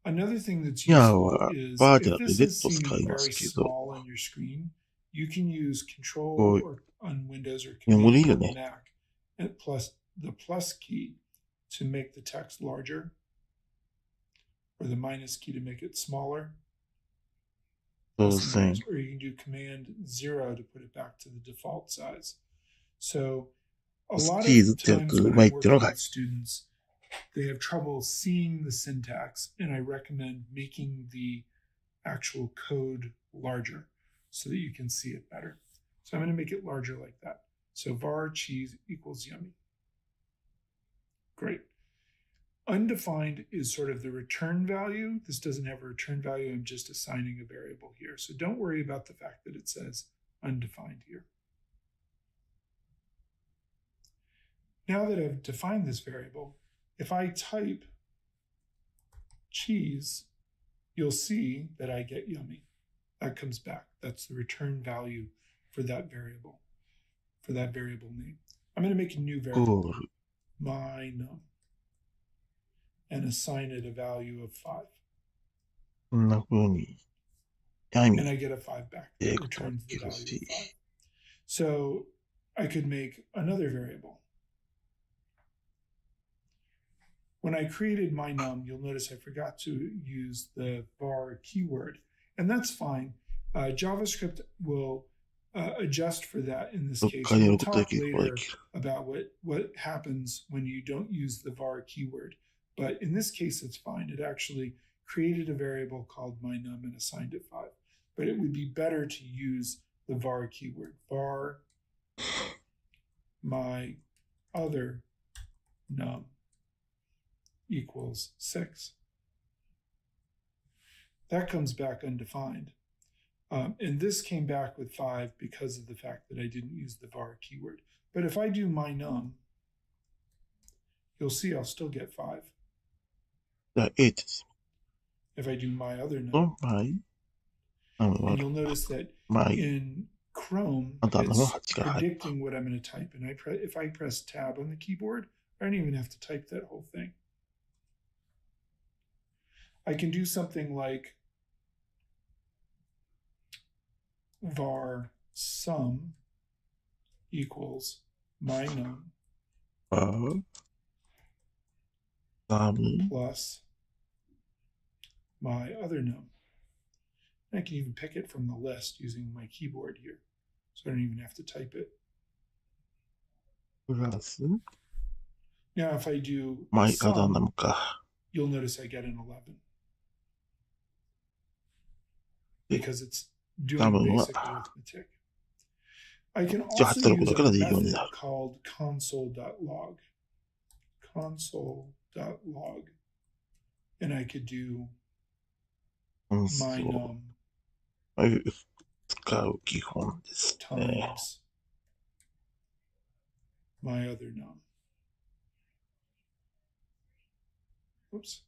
another thing that's useful is if this is seeming very small on your screen, you can use Control or on Windows or Command on Mac, and plus the plus key to make the text larger, or the minus key to make it smaller. Or you can do Command 0 to put it back to the default size. So a lot of times when I'm working with students, they have trouble seeing the syntax, and I recommend making the actual code larger so that you can see it better. So I'm going to make it larger like that. So var cheese equals yummy. Great. Undefined is sort of the return value. This doesn't have a return value. I'm just assigning a variable here. So don't worry about the fact that it says undefined here. Now that I've defined this variable, if I type cheese you'll see that I get yummy. That comes back. That's the return value for that variable name. I'm going to make a new variable, my num, and assign it a value of 5. こんな風に、And I get a 5 back. It returns the value of 5. So I could make another variable. When I created my num, you'll notice I forgot to use the var keyword, and that's fine. JavaScript will adjust for that in this case. We'll talk later about what happens when you don't use the var keyword, but in this case, it's fine. It actually created a variable called my num and assigned it 5, but it would be better to use the var keyword. Var my other num equals 6. That comes back undefined. And this came back with 5 because of the fact that I didn't use the var keyword. But if I do my num, you'll see I'll still get 5. If I do my other num, and you'll notice that in Chrome, it's predicting what I'm going to type. And if I press tab on the keyboard, I don't even have to type that whole thing. I can do something like var sum equals my num plus my other num. And I can even pick it from the list using my keyboard here, so I don't even have to type it. Now, if I do sum, you'll notice I get an 11 because it's doing basic arithmetic. I can also use a method called console.log. Console.log. And I could do my num times my other num. Oops.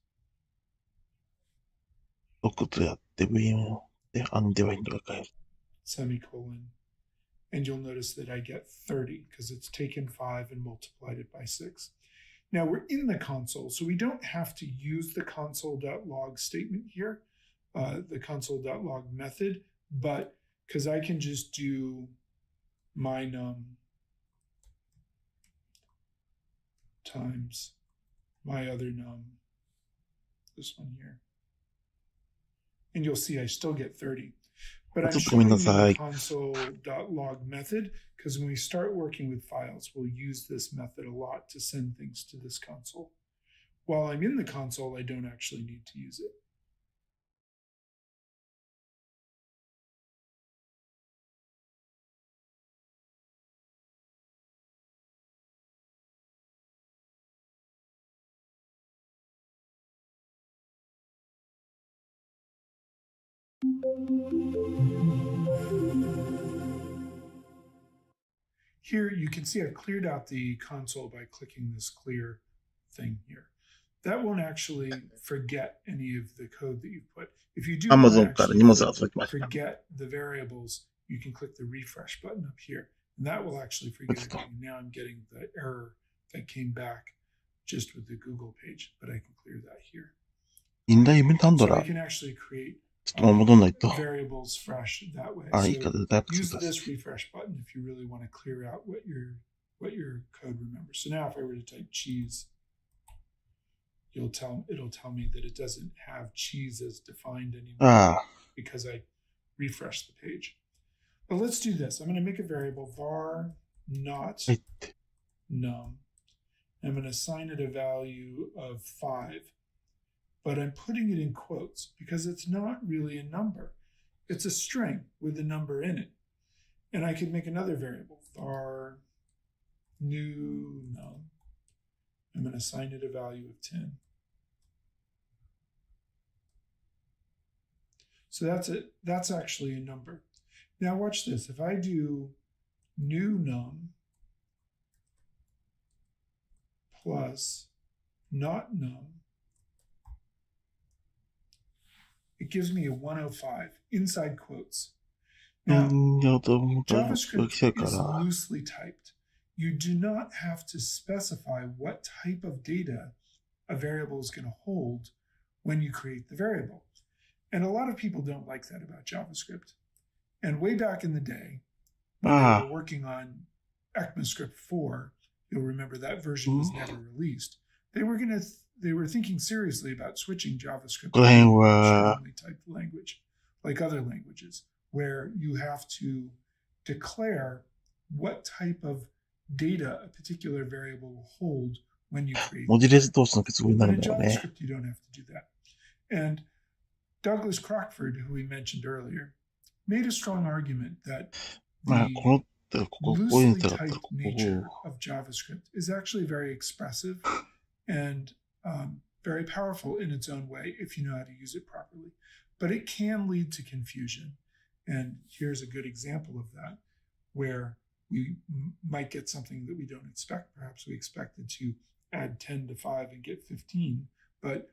Semicolon. And you'll notice that I get 30 because it's taken 5 and multiplied it by 6. Now we're in the console, so we don't have to use the console.log statement here, the console.log method, but because I can just do my num times my other num, this one here. And you'll see I still get 30. But I'm showing you the console.log method because when we start working with files, we'll use this method a lot to send things to this console. While I'm in the console, I don't actually need to use it. Here you can see I've cleared out the console by clicking this clear thing here. That won't actually forget any of the code that you've put. If you do forget the variables, you can click the refresh button up here, and that will actually forget it. Now I'm getting the error that came back just with the Google page, but I can clear that here. So I can actually create variables fresh that way. So use this refresh button if you really want to clear out what your code remembers. So now if I were to type cheese, it'll tell me that it doesn't have cheese as defined anymore because I refreshed the page. But let's do this. I'm going to make a variable var not num. I'm going to assign it a value of 5. But I'm putting it in quotes because it's not really a number. It's a string with a number in it. And I could make another variable, var new num. I'm going to assign it a value of 10. So that's it. That's actually a number. Now watch this. If I do new num plus not num, it gives me a 105 inside quotes. う Now, ん、やろうと思ったら、来 JavaScript ちゃうか is ら、 loosely typed. You do not have to specify what type of data a variable is going to hold when you create the variable. And a lot of people don't like that about JavaScript. And way back in the day, when they were working on ECMAScript 4, you'll remember that version was never released. They were thinking seriously about switching JavaScript この辺 to は、 extremely typed language, like other languages, where you have to declare what type of data a particular variable will hold when you create. 文字列同士の結合にな But る in んだよね。 JavaScript, you don't have to do that. And Douglas Crockford, who we mentioned earlier, made a strong argument that まあ、 the こういうの loosely だったら、 typed こ nature こ of JavaScript is actually very expressive and very powerful in its own way if you know how to use it properly. But it can lead to confusion. And here's a good example of that, where we might get something that we don't expect. Perhaps we expected to add 10 to 5 and get 15, but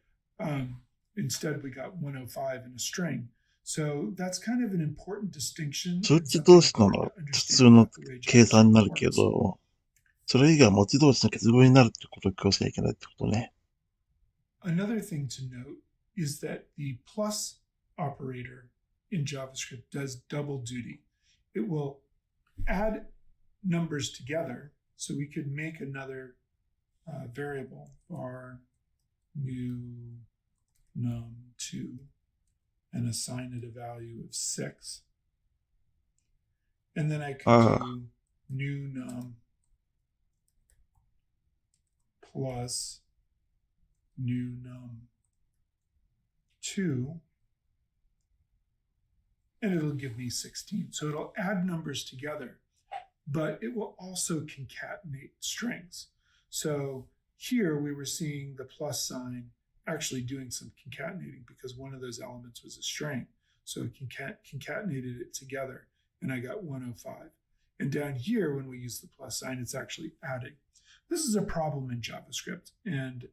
instead we got 105 in a string. So that's kind of an important distinction. 数 and 値 something 同士な important ら to 普 understand 通の about the way 計算にな JavaScript るけ works. ど、それ以外は文字同士の結合になるってことを気をつけなきゃいけないってことね。 Another thing to note is that the plus operator in JavaScript does double duty. It will add numbers together, so we could make another variable var new num2 and assign it a value of 6. And then I could do new num plus new num2, and it'll give me 16. So it'll add numbers together, but it will also concatenate strings. So here we were seeing the plus sign actually doing some concatenating because one of those elements was a string. So it concatenated it together, and I got 105. And down here, when we use the plus sign, it's actually adding. This is a problem in JavaScript, and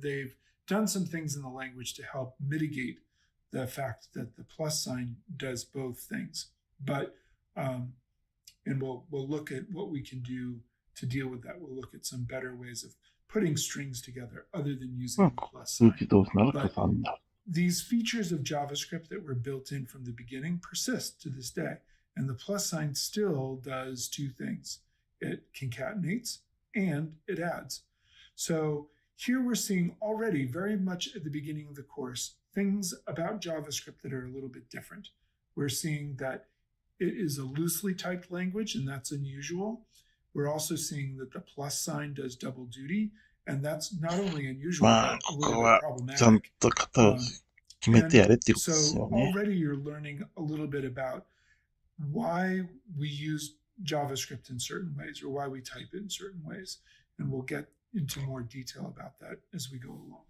they've done some things in the language to help mitigate the fact that the plus sign does both things. But and we'll look at what we can do to deal with that. We'll look at some better ways of putting strings together other than using the plus 数 sign. 値同士なら加算になる。 These features of JavaScript that were built in from the beginning persist to this day. And the plus sign still does two things. It concatenates and it adds. So here we're seeing already very much at the beginning of the course, things about JavaScript that are a little bit different. We're seeing that it is a loosely typed language, and that's unusual. We're also seeing that the plus sign does double duty, and that's not only unusual, まあ、 but a ここ little は bit ちゃん problematic. と型を決めてやれっていうことです So よね。 already you're learning a little bit about why we use JavaScript in certain ways or why we type it in certain ways. And we'll get into more detail about that as we go along.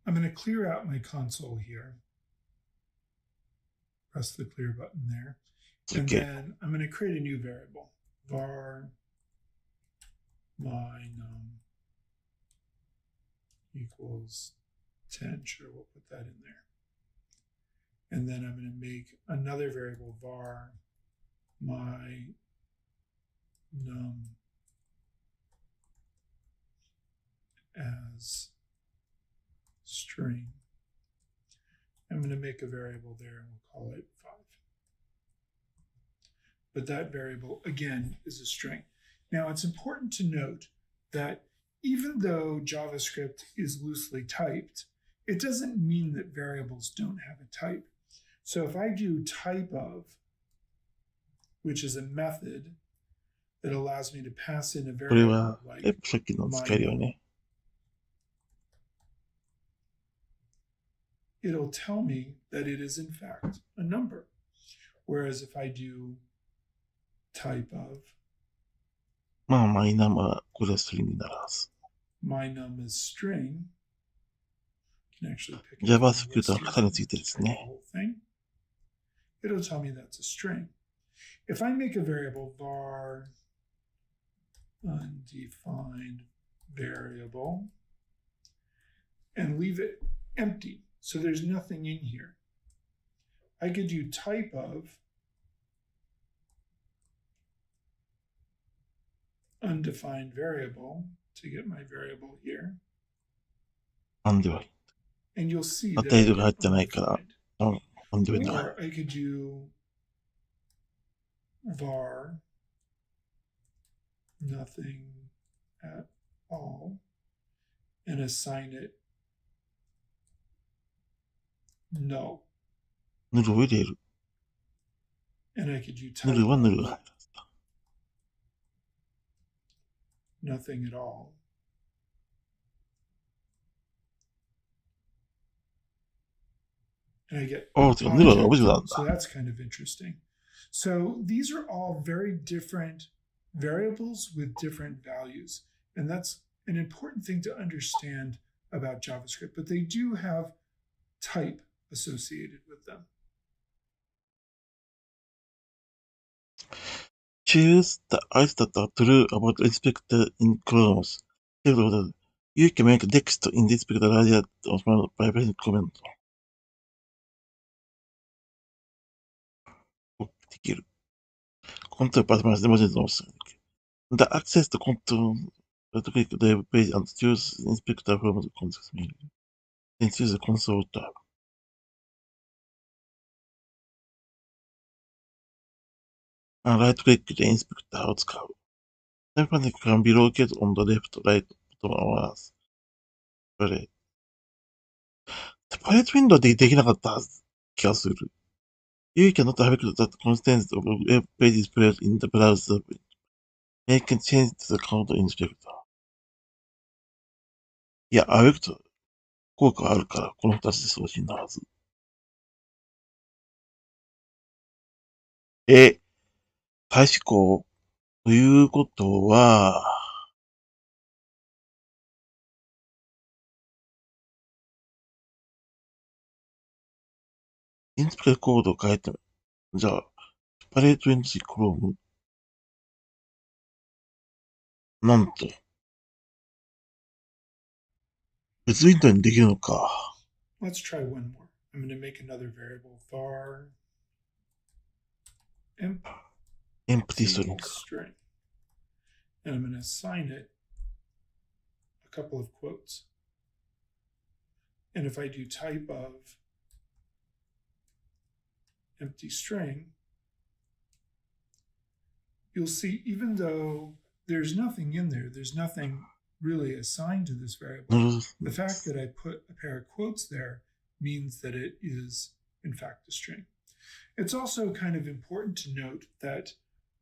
I'm going to clear out my console here. Press the clear button there. And Okay. then I'm going to create a new variable, var my num equals 10. Sure, we'll put that in there. And then I'm going to make another variable, var my num as string. I'm going to make a variable there and we'll call it 5. But that variable, again, is a string. Now, it's important to note that even though JavaScript is loosely typed, it doesn't mean that variables don't have a type. So if I do type of, which is a method that allows me to pass in a これ variable は、 like さっきの使えるよね。 it'll tell me that it is in fact a number. Whereas if I do type of まあ、マイナムはこれはストリングにならず。 my num is string, can actually pick it from the JavaScript list の here 型に and ついてです type the ね。 whole thing. It'll tell me that's a string. If I make a variable var undefined variable and leave it empty, so there's nothing in here, I could do type of undefined variable to get my variable here, なんでは and you'll see ま that た I 色が入 get ってないから、 undefined. なんではない。 Or I could do var nothing at all and assign it null. ヌルを入れる。 And I could do ヌ type ルはヌル of が入る。 nothing at all. And I get ああ、てか、ヌルはオブ object. ジェクトなん So だ。 that's kind of interesting. So these are all very different variables with different values. And that's an important thing to understand about JavaScript, but they do have type associated with them. Choose the items that are true about inspector in columns. You can make text in the inspector area by pressing comment. できる。コントロールパスマスで文字の押す。The access to control click the web page and choose inspector from the context menu. Then choose the console tab. ライトクリックでインスペクターを使う。Type panic can be located on the left, right, bottom, or else. これ。パレットウィンドウでできなかった気がする。You cannot have that constants of web page displayed in the browser. Make change to the count inspector. いや、アウェクト効果あるから、この二つで送信なはず。対思考ということは、インスペクターコードを変えて、じゃあ、パレートウィンドウクローム。なんと、別ウィンドウにできるのか。Let's try one more. I'm going to make another variable var empty string. And I'm going to assign it a couple of quotes. And if I do type of empty string, you'll see even though there's nothing in there, there's nothing really assigned to this variable. The fact that I put a pair of quotes there means that it is, in fact, a string. It's also kind of important to note that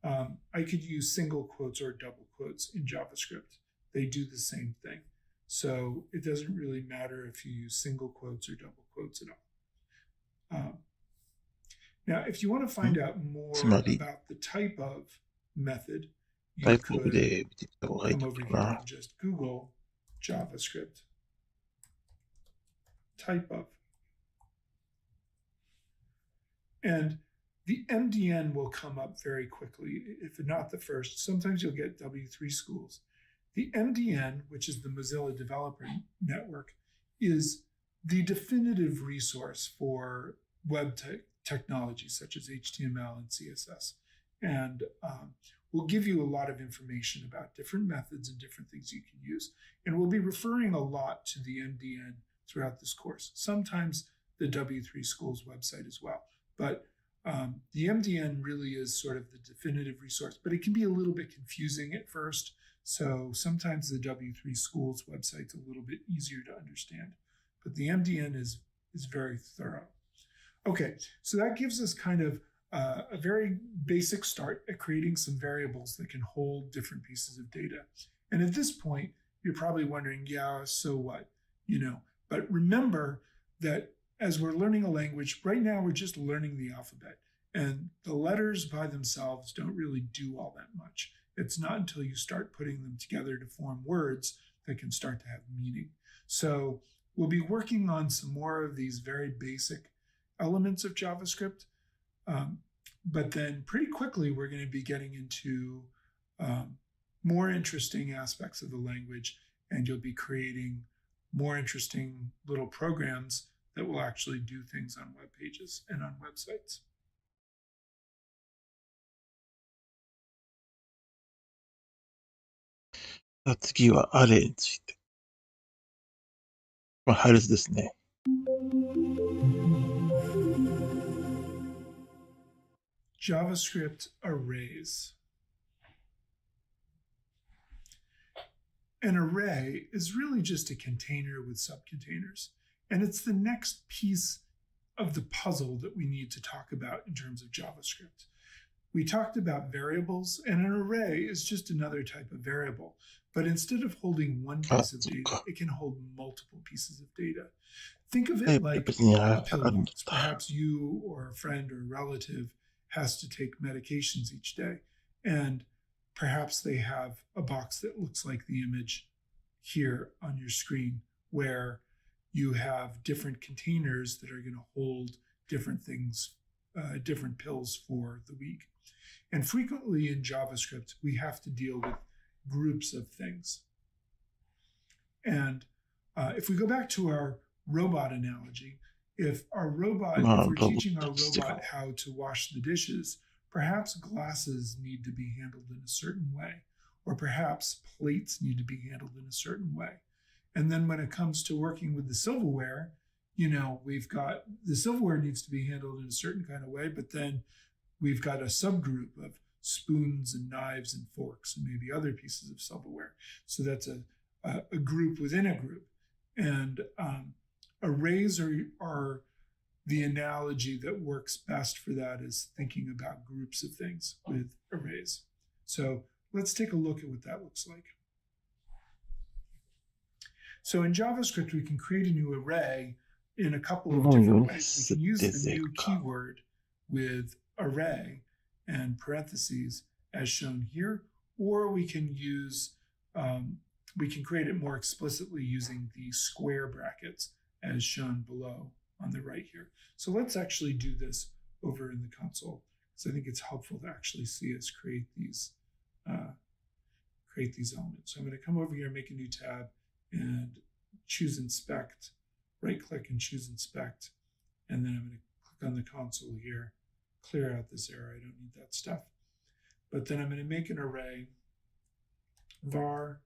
I could use single quotes or double quotes in JavaScript. They do the same thing. So it doesn't really matter if you use single quotes or double quotes at all. Now, if you want to find out more about the type of method, you could come over here and just Google JavaScript type of. And the MDN will come up very quickly, if not the first. Sometimes you'll get W3 schools. The MDN, which is the Mozilla Developer Network, is the definitive resource for web technology such as HTML and CSS. And we'll give you a lot of information about different methods and different things you can use. And we'll be referring a lot to the MDN throughout this course, sometimes the W3 School's website as well. But the MDN really is sort of the definitive resource, but it can be a little bit confusing at first. So sometimes the W3 School's website's a little bit easier to understand. But the MDN is very thorough. Okay, so that gives us kind of a very basic start at creating some variables that can hold different pieces of data. And at this point, you're probably wondering, yeah, so what? But remember that as we're learning a language, right now we're just learning the alphabet. And the letters by themselves don't really do all that much. It's not until you start putting them together to form words that can start to have meaning. So we'll be working on some more of these very basic elements of JavaScript, but then pretty quickly we're going to be getting into more interesting aspects of the language, and you'll be creating more interesting little programs that will actually do things on web pages and on websites. 次はアレイについて。配列ですね。JavaScript arrays. An array is really just a container with subcontainers, and it's the next piece of the puzzle that we need to talk about in terms of JavaScript. We talked about variables, and an array is just another type of variable. But instead of holding one piece of data, it can hold multiple pieces of data. Think of it like a pill box. Perhaps you or a friend or a relative has to take medications each day, and perhaps they have a box that looks like the image here on your screen, where you have different containers that are going to hold different things, different pills for the week. And frequently in JavaScript, we have to deal with groups of things. And if we go back to our robot analogy, if we're teaching our robot how to wash the dishes, perhaps glasses need to be handled in a certain way, or perhaps plates need to be handled in a certain way. And then when it comes to working with the silverware, we've got the silverware needs to be handled in a certain kind of way, but then we've got a subgroup of spoons and knives and forks and maybe other pieces of silverware. So that's a group within a group. And arrays are the analogy that works best for that, is thinking about groups of things with arrays. So let's take a look at what that looks like. So in JavaScript, we can create a new array in a couple of different ways. We can use the new keyword with array and parentheses as shown here, or we can create it more explicitly using the square brackets as shown below on the right here. So let's actually do this over in the console, because I think it's helpful to actually see us create these elements. So I'm going to come over here, make a new tab, and choose inspect, right click and choose inspect, and then I'm going to click on the console here, clear out this error. I don't need that stuff. But then I'm going to make an array var,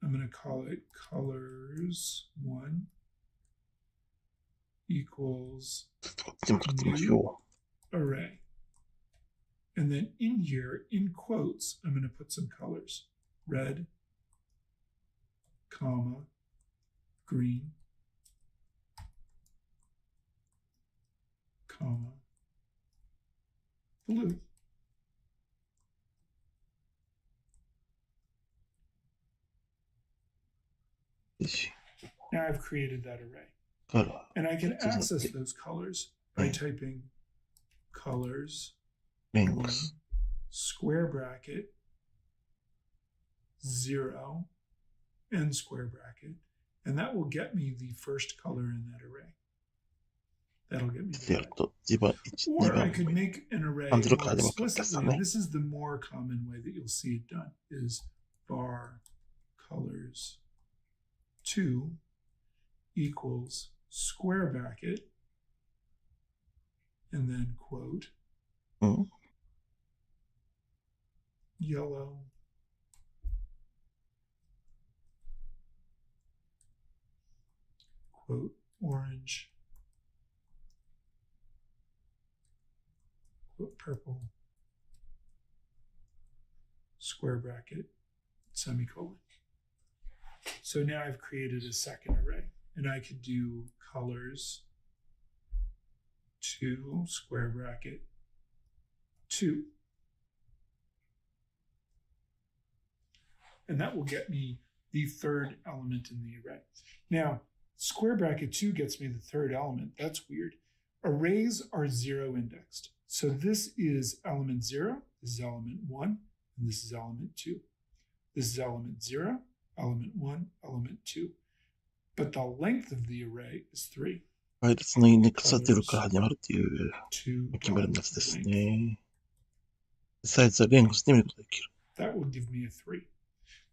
I'm going to call it colors1 equals new array. And then in here, in quotes, I'm going to put some colors: red, comma, green, comma, blue. Now I've created that array. And I can access those colors by typing colors, square bracket, 0, end square bracket, and that will get me the first color in that array. That'll get me that. Or I could make an array more explicitly, and this is the more common way that you'll see it done, is var colors 2 equals square bracket, and then quote, yellow, quote, orange, quote, purple, square bracket, semicolon. So now I've created a second array, and I could do colors 2 square bracket 2. And that will get me the third element in the array. Now, square bracket 2 gets me the third element. That's weird. Arrays are 0 indexed. So this is element 0, this is element 1, and this is element 2. This is element 0, element 1, element 2. But the length of the array is 3. 配列のインデックスは0から始まるっていう決まりのやつですね。サイズはレングスで見ることができる。That will give me a 3.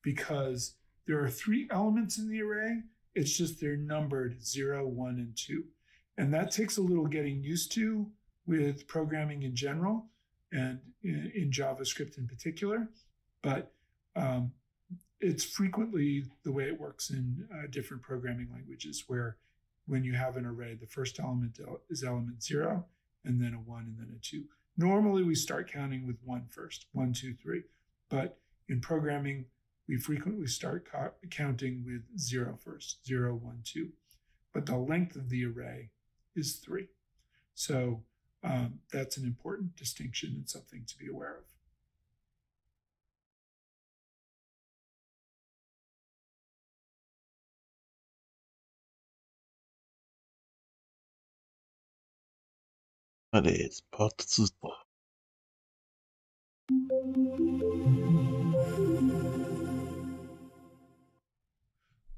Because there are 3 elements in the array, it's just they're numbered 0, 1, and 2. And that takes a little getting used to with programming in general and in JavaScript in particular. But it's frequently the way it works in different programming languages, where when you have an array, the first element is element 0, and then a 1, and then a 2. Normally, we start counting with 1 first, 1, 2, 3. But in programming, we frequently start counting with 0 first, 0, 1, 2. But the length of the array is 3. So that's an important distinction and something to be aware of. Arrays, part 2 と。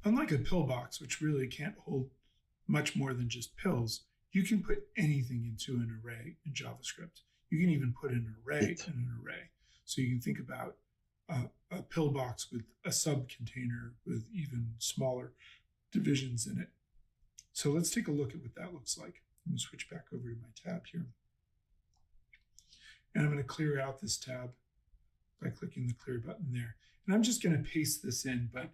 Unlike a pillbox, which really can't hold much more than just pills, you can put anything into an array in JavaScript. You can even put an array in an array. So you can think about a pillbox with a subcontainer with even smaller divisions in it. So let's take a look at what that looks like. I'm going to switch back over to my tab here. And I'm going to clear out this tab by clicking the clear button there. And I'm just going to paste this in, but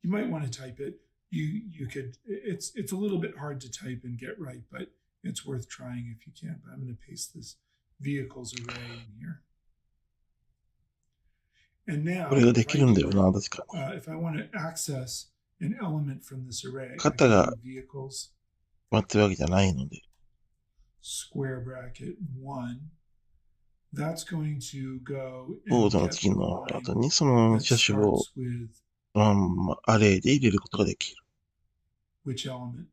you might want to type it. You could, it's a little bit hard to type and get right, but it's worth trying if you can. But I'm going to paste this vehicles array in here. And now, if I want to access an element from this array, I can do vehicles, square bracket 1. That's going to go and get the line that starts with which element?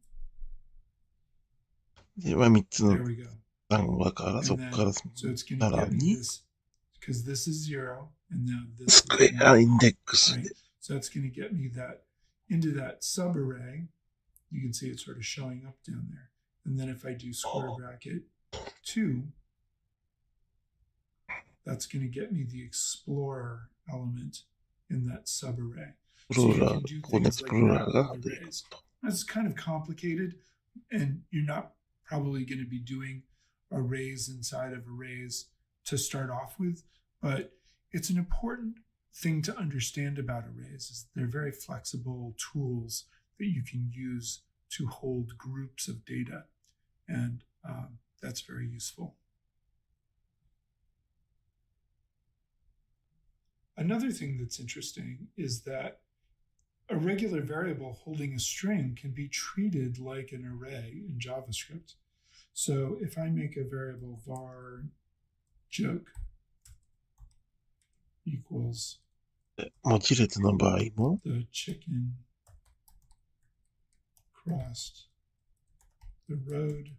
There we go. So it's going to get me this, because this is 0, and now this is 1. Right? So it's going to get me that into that subarray. You can see it sort of showing up down there. And then if I do square bracket 2, that's going to get me the explorer element in that subarray. So you can do things like that with arrays. That's kind of complicated, and you're not probably going to be doing arrays inside of arrays to start off with, but it's an important thing to understand about arrays is they're very flexible tools that you can use to hold groups of data, and that's very useful. Another thing that's interesting is that a regular variable holding a string can be treated like an array in JavaScript. So if I make a variable var joke equals the chicken crossed the road.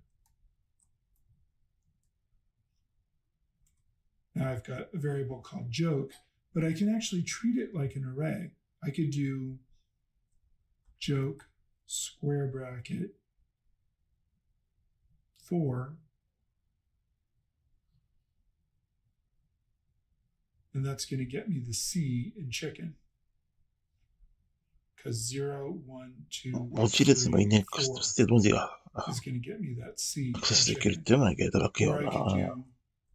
Now I've got a variable called joke, but I can actually treat it like an array. I could do joke square bracket 4, and that's going to get me the C in chicken. Because 0, 1, 2, 3, 4 is going to get me that C in chicken. Or I could do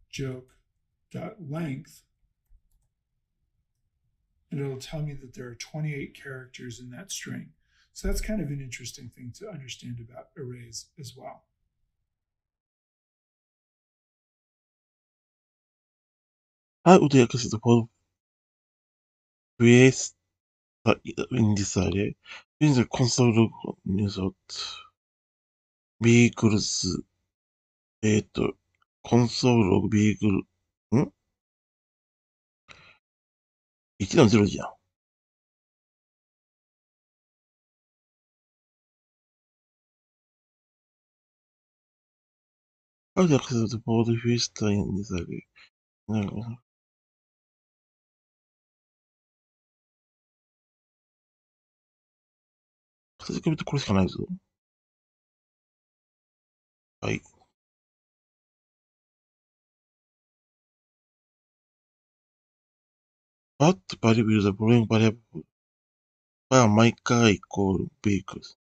joke.length, and it'll tell me that there are 28 characters in that string. So that's kind of an interesting thing to understand about arrays as well. How would you access the whole create in this array? Using the console method vehicles, console log vehicle, 1の0じゃん。How to access the board first in this array? 形から見るとこれしかないぞ。はい。What variable is the following variable by my car equal vehicles?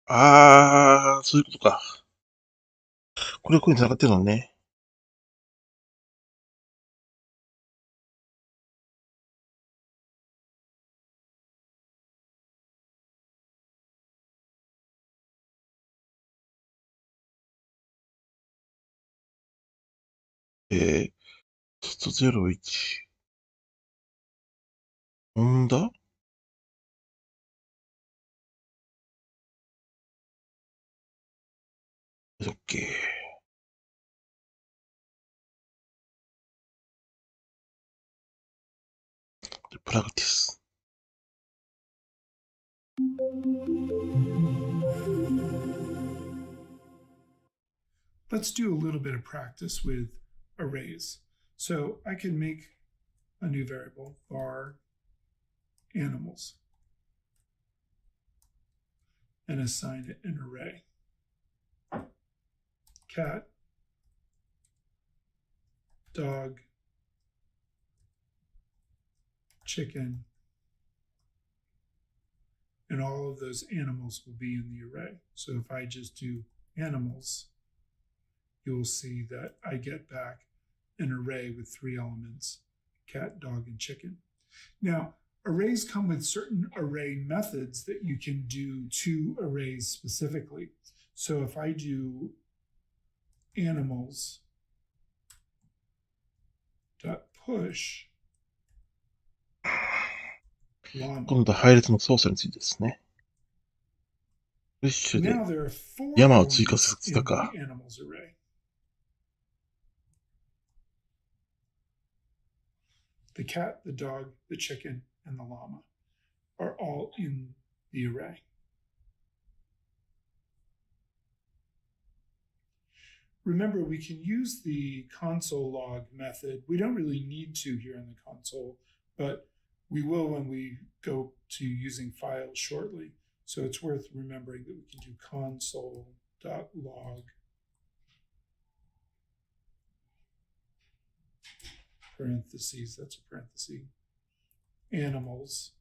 そういうことか。これこういうに繋がってるのね。01。ホンダだっけ。プラクティス。Let's do a little bit of practice with arrays. So I can make a new variable, var animals, and assign it an array. Cat, dog, chicken, and all of those animals will be in the array. So if I just do animals, you'll see that I get back an array with 3 elements, cat, dog, and chicken. Now, arrays come with certain array methods that you can do to arrays specifically. So if I do animals dot push 今度は配列の操作についてですね。プッシュで山を追加させたか。The cat, the dog, the chicken, and the llama are all in the array. Remember, we can use the console log method. We don't really need to here in the console, but we will when we go to using files shortly. So it's worth remembering that we can do console.log parentheses, that's a parenthesis, animals,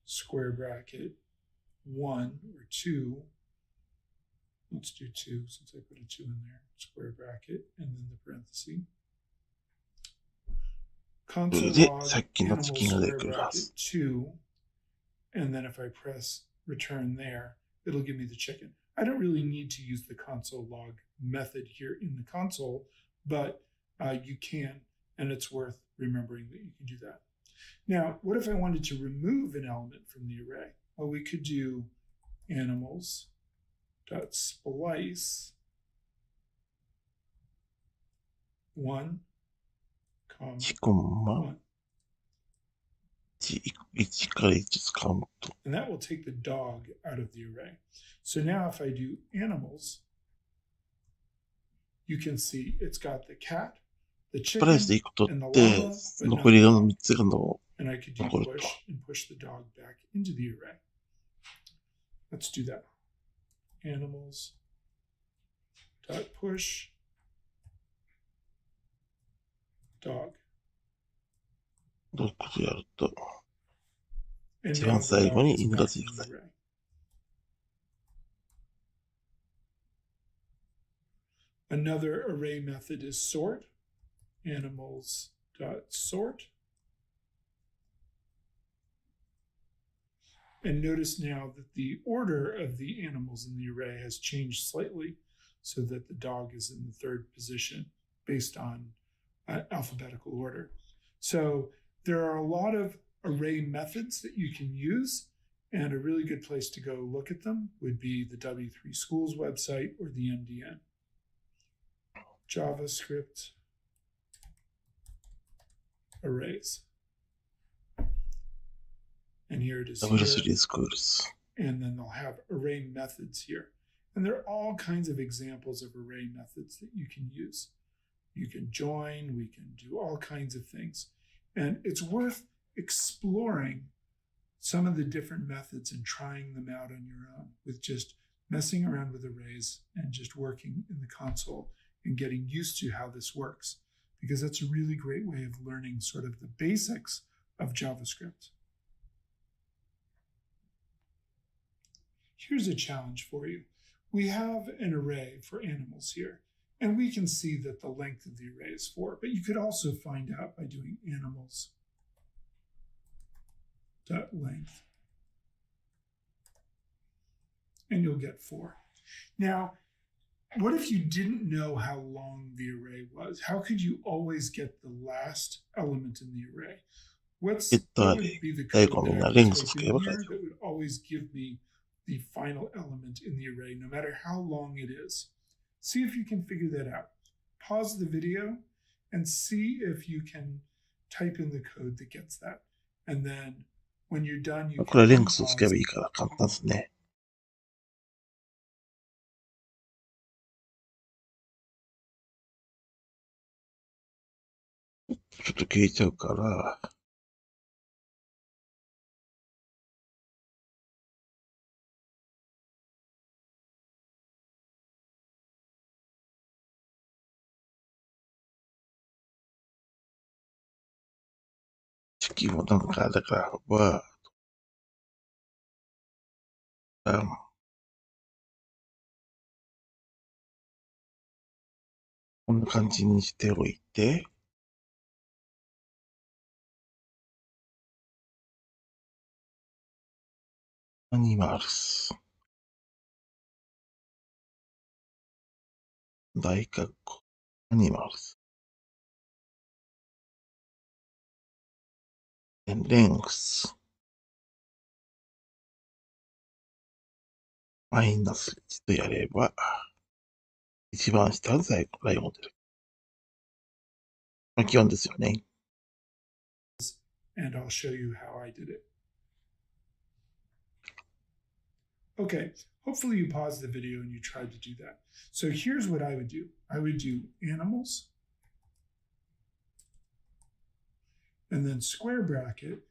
square bracket, 1 or 2. Let's do 2 since I put a 2 in there, square bracket, and then the parenthesis. Console log animals square bracket 2, and then if I press return there, it'll give me the chicken. I don't really need to use the console log method here in the console, but you can, and it's worth remembering that you can do that. Now, what if I wanted to remove an element from the array? Well, we could do animals dot splice 1, 1. 1から1使うと。And that will take the dog out of the array. So now if I do animals, you can see it's got the cat, the chicken, and the llama, but not the dog. And I could do push and push the dog back into the array. Let's do that. Animals dot push dog. どういうことやると、一番最後に犬が追加される。Another array method is sort. Animals dot sort. And notice now that the order of the animals in the array has changed slightly so that the dog is in the 3rd position based on alphabetical order. So there are a lot of array methods that you can use, and a really good place to go look at them would be the W3 Schools website or the MDN. JavaScript arrays. And here it is W3 Schools. And then they'll have array methods here. And there are all kinds of examples of array methods that you can use. You can join, we can do all kinds of things. And it's worth exploring some of the different methods and trying them out on your own with just messing around with arrays and just working in the console and getting used to how this works, because that's a really great way of learning sort of the basics of JavaScript. Here's a challenge for you. We have an array for animals here, and we can see that the length of the array is 4, but you could also find out by doing animals.length, and you'll get 4. Now, what if you didn't know how long the array was? How could you always get the last element in the array? What would be the code that I would type in here that would always give me the final element in the array, no matter how long it is? See if you can figure that out. Pause the video and see if you can type in the code that gets that. And then when you're done, you can これリンクスをつけばいいから簡単ですね。ちょっと消えちゃうから、式もなんか、だから、こんな感じにしておいて、アニマルス。大括弧。アニマルス。レングス。マイナス1とやれば、一番下は最後、ライオン出る。基本ですよね。And I'll show you how I did it. Okay, hopefully you paused the video and you tried to do that. So here's what I would do. I would do animals, and then square bracket,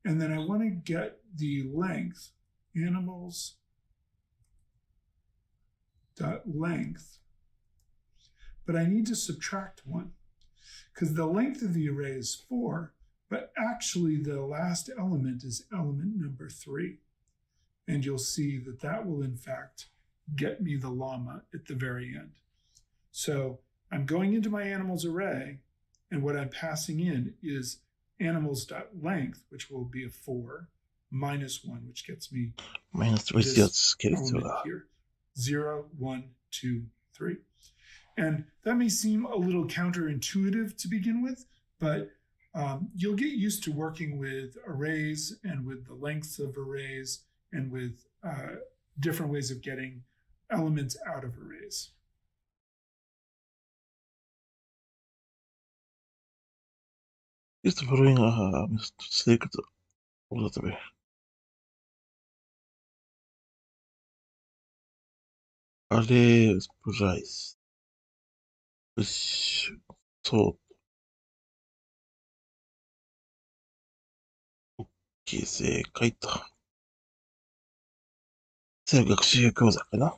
and then I want to get the length, animals.length, but I need to subtract 1, because the length of the array is 4, but actually the last element is element number 3. And you'll see that that will in fact get me the llama at the very end. So I'm going into my animals array, and what I'm passing in is animals.length, which will be a 4, minus 1, which gets me this element here. 0, 1, 2, 3. And that may seem a little counterintuitive to begin with, but you'll get used to working with arrays and with the lengths of arrays and with different ways of getting elements out of arrays. Just following a mistake. Array price. Push. Sort. OK、正解と。最後学習講座かな。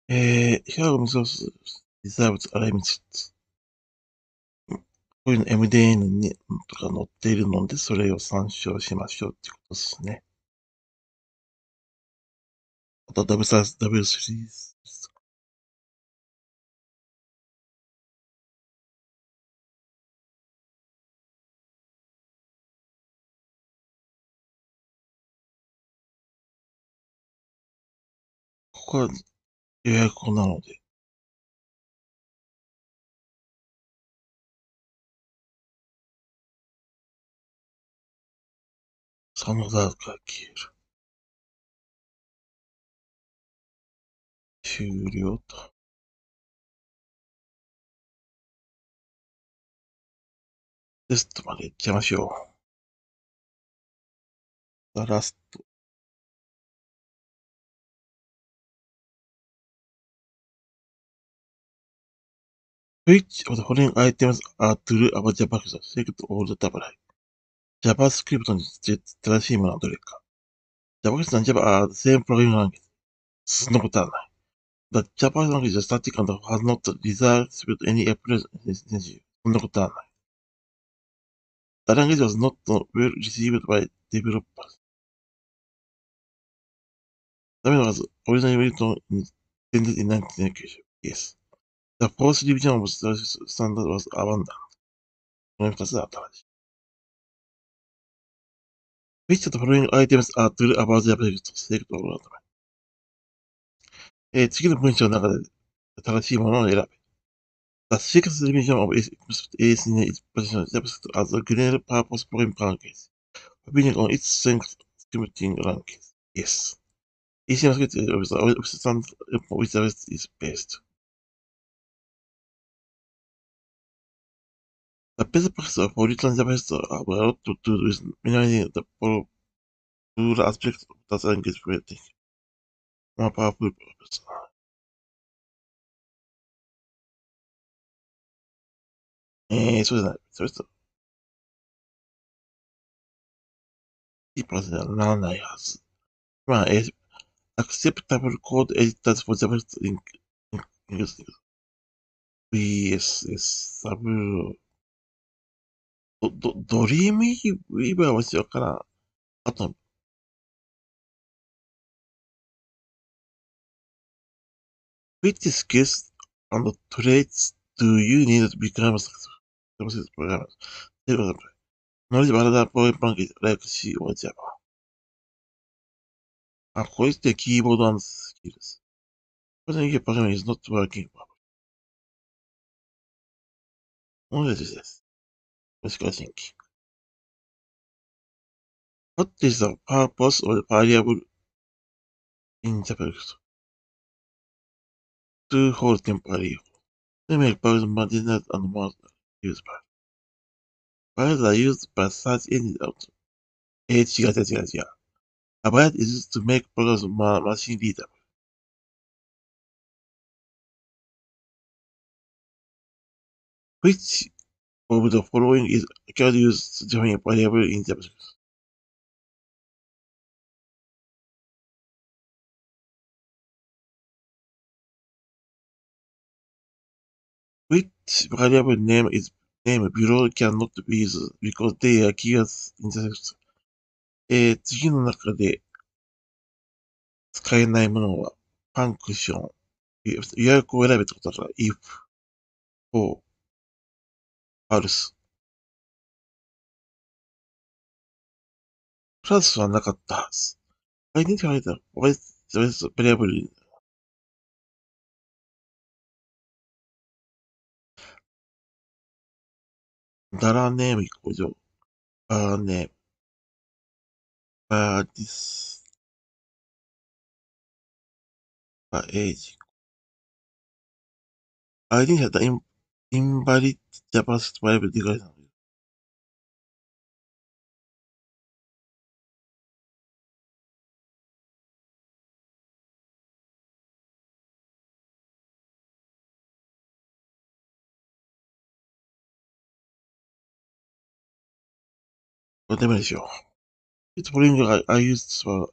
Here are resources reserved alignments。こういうの MDN にとか載っているので、それを参照しましょうっていうことですね。あと W3 ここは予約庫なので、そのダークが消える。終了と。テストまで行っちゃいましょう。ラスト。Which of the following items are true about JavaScript? Select all the double. JavaScript に正しいものはどれか。JavaScript and Java are the same programming language. そんなことはない。The Java language is static and has not received any application. そんなことはない。The language was not well received by developers. The language was originally written intended in 1990. Yes. The fourth revision of the standard was abandoned. この二つは新しい。Which of the following items are true about JavaScript? Select all of them. 次の文章の中で正しいものを選べ。The sixth revision of ASN is positioned JavaScript as a general-purpose programming language, depending on its strength scripting language. Yes. ASN script is a standard which JavaScript is based. The best practices for written JavaScript have a lot to do with minimizing the plural aspects of the language creating more powerful purpose. そうじゃない。それと、いいプラスにはならないはず。まあ、acceptable code editors for JavaScript in English. VSS サブドリームウィーバーはしわからん。あと、which skills and traits do you need to become a successful programmer? Knowledge of other programming languages like C or Java. こういってキーボードスキルです。Programming is not working. 同じです。もしくは新規。What is the purpose of the variable in JavaScript? To hold temporary. To make variables marginal and more usable. Variables are used by search engines out. 違う。A variable is used to make programs machine readable. Which of the following is occasionally used to define a variable in JavaScript? Which variable name below cannot be used because they are keywords in JavaScript? 次の中で使えないものは、ファンクション。予約を選べってことだから、if, for, else。クラスはなかったはず。identify the variable. ダラネーム以上。バーネーム。バーディス。バーエイジ。identify the invalid JavaScript variable declaration. これダメでしょう。It's following I used for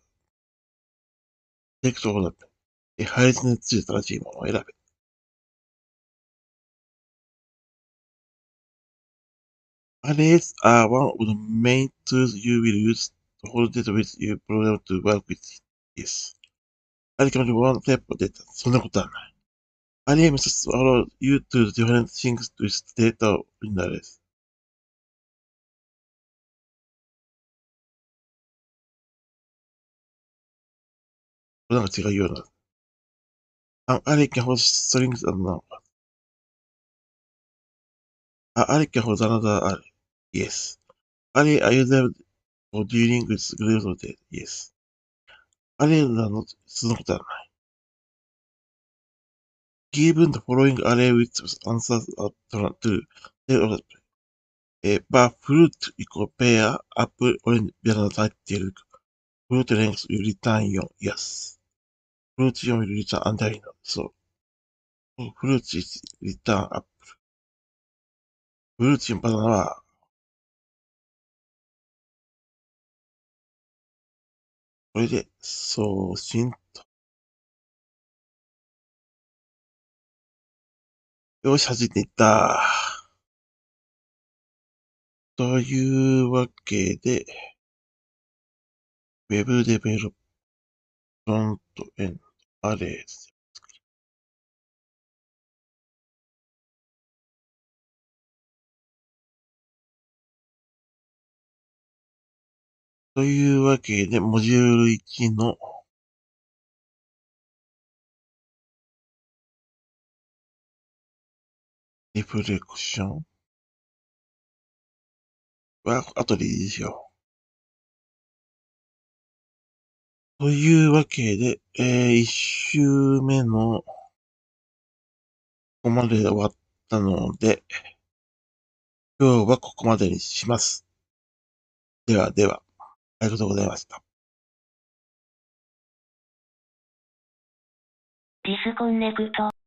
text all that. 配列について正しいものを選べ。Arrays are one of the main tools you will use to hold data with your program to work with. Yes. Array can be one type of data. そんなことはない。Array methods allow you to do different things with data in arrays. これなんか違うような。An array can hold strings and numbers. An array can hold another array. Yes. Array are used for dealing with groups of data. Yes. Array なの、そんなことはない。Given the following array with answers are true, fruit equal pear, apple, orange, banana と入っている。Brute length will return 4. Yes. Brute 4 will return under 4. So, Brute is return up. Brute のバナナは、これで送信と。よし、弾いていった。というわけで、Web デベロップフロントエンドアレイズ。というわけで、モジュール1のリフレクションは後でいいでしょう。というわけで、1周目のここまで終わったので、今日はここまでにします。ではでは、ありがとうございました。ディスコンネクト。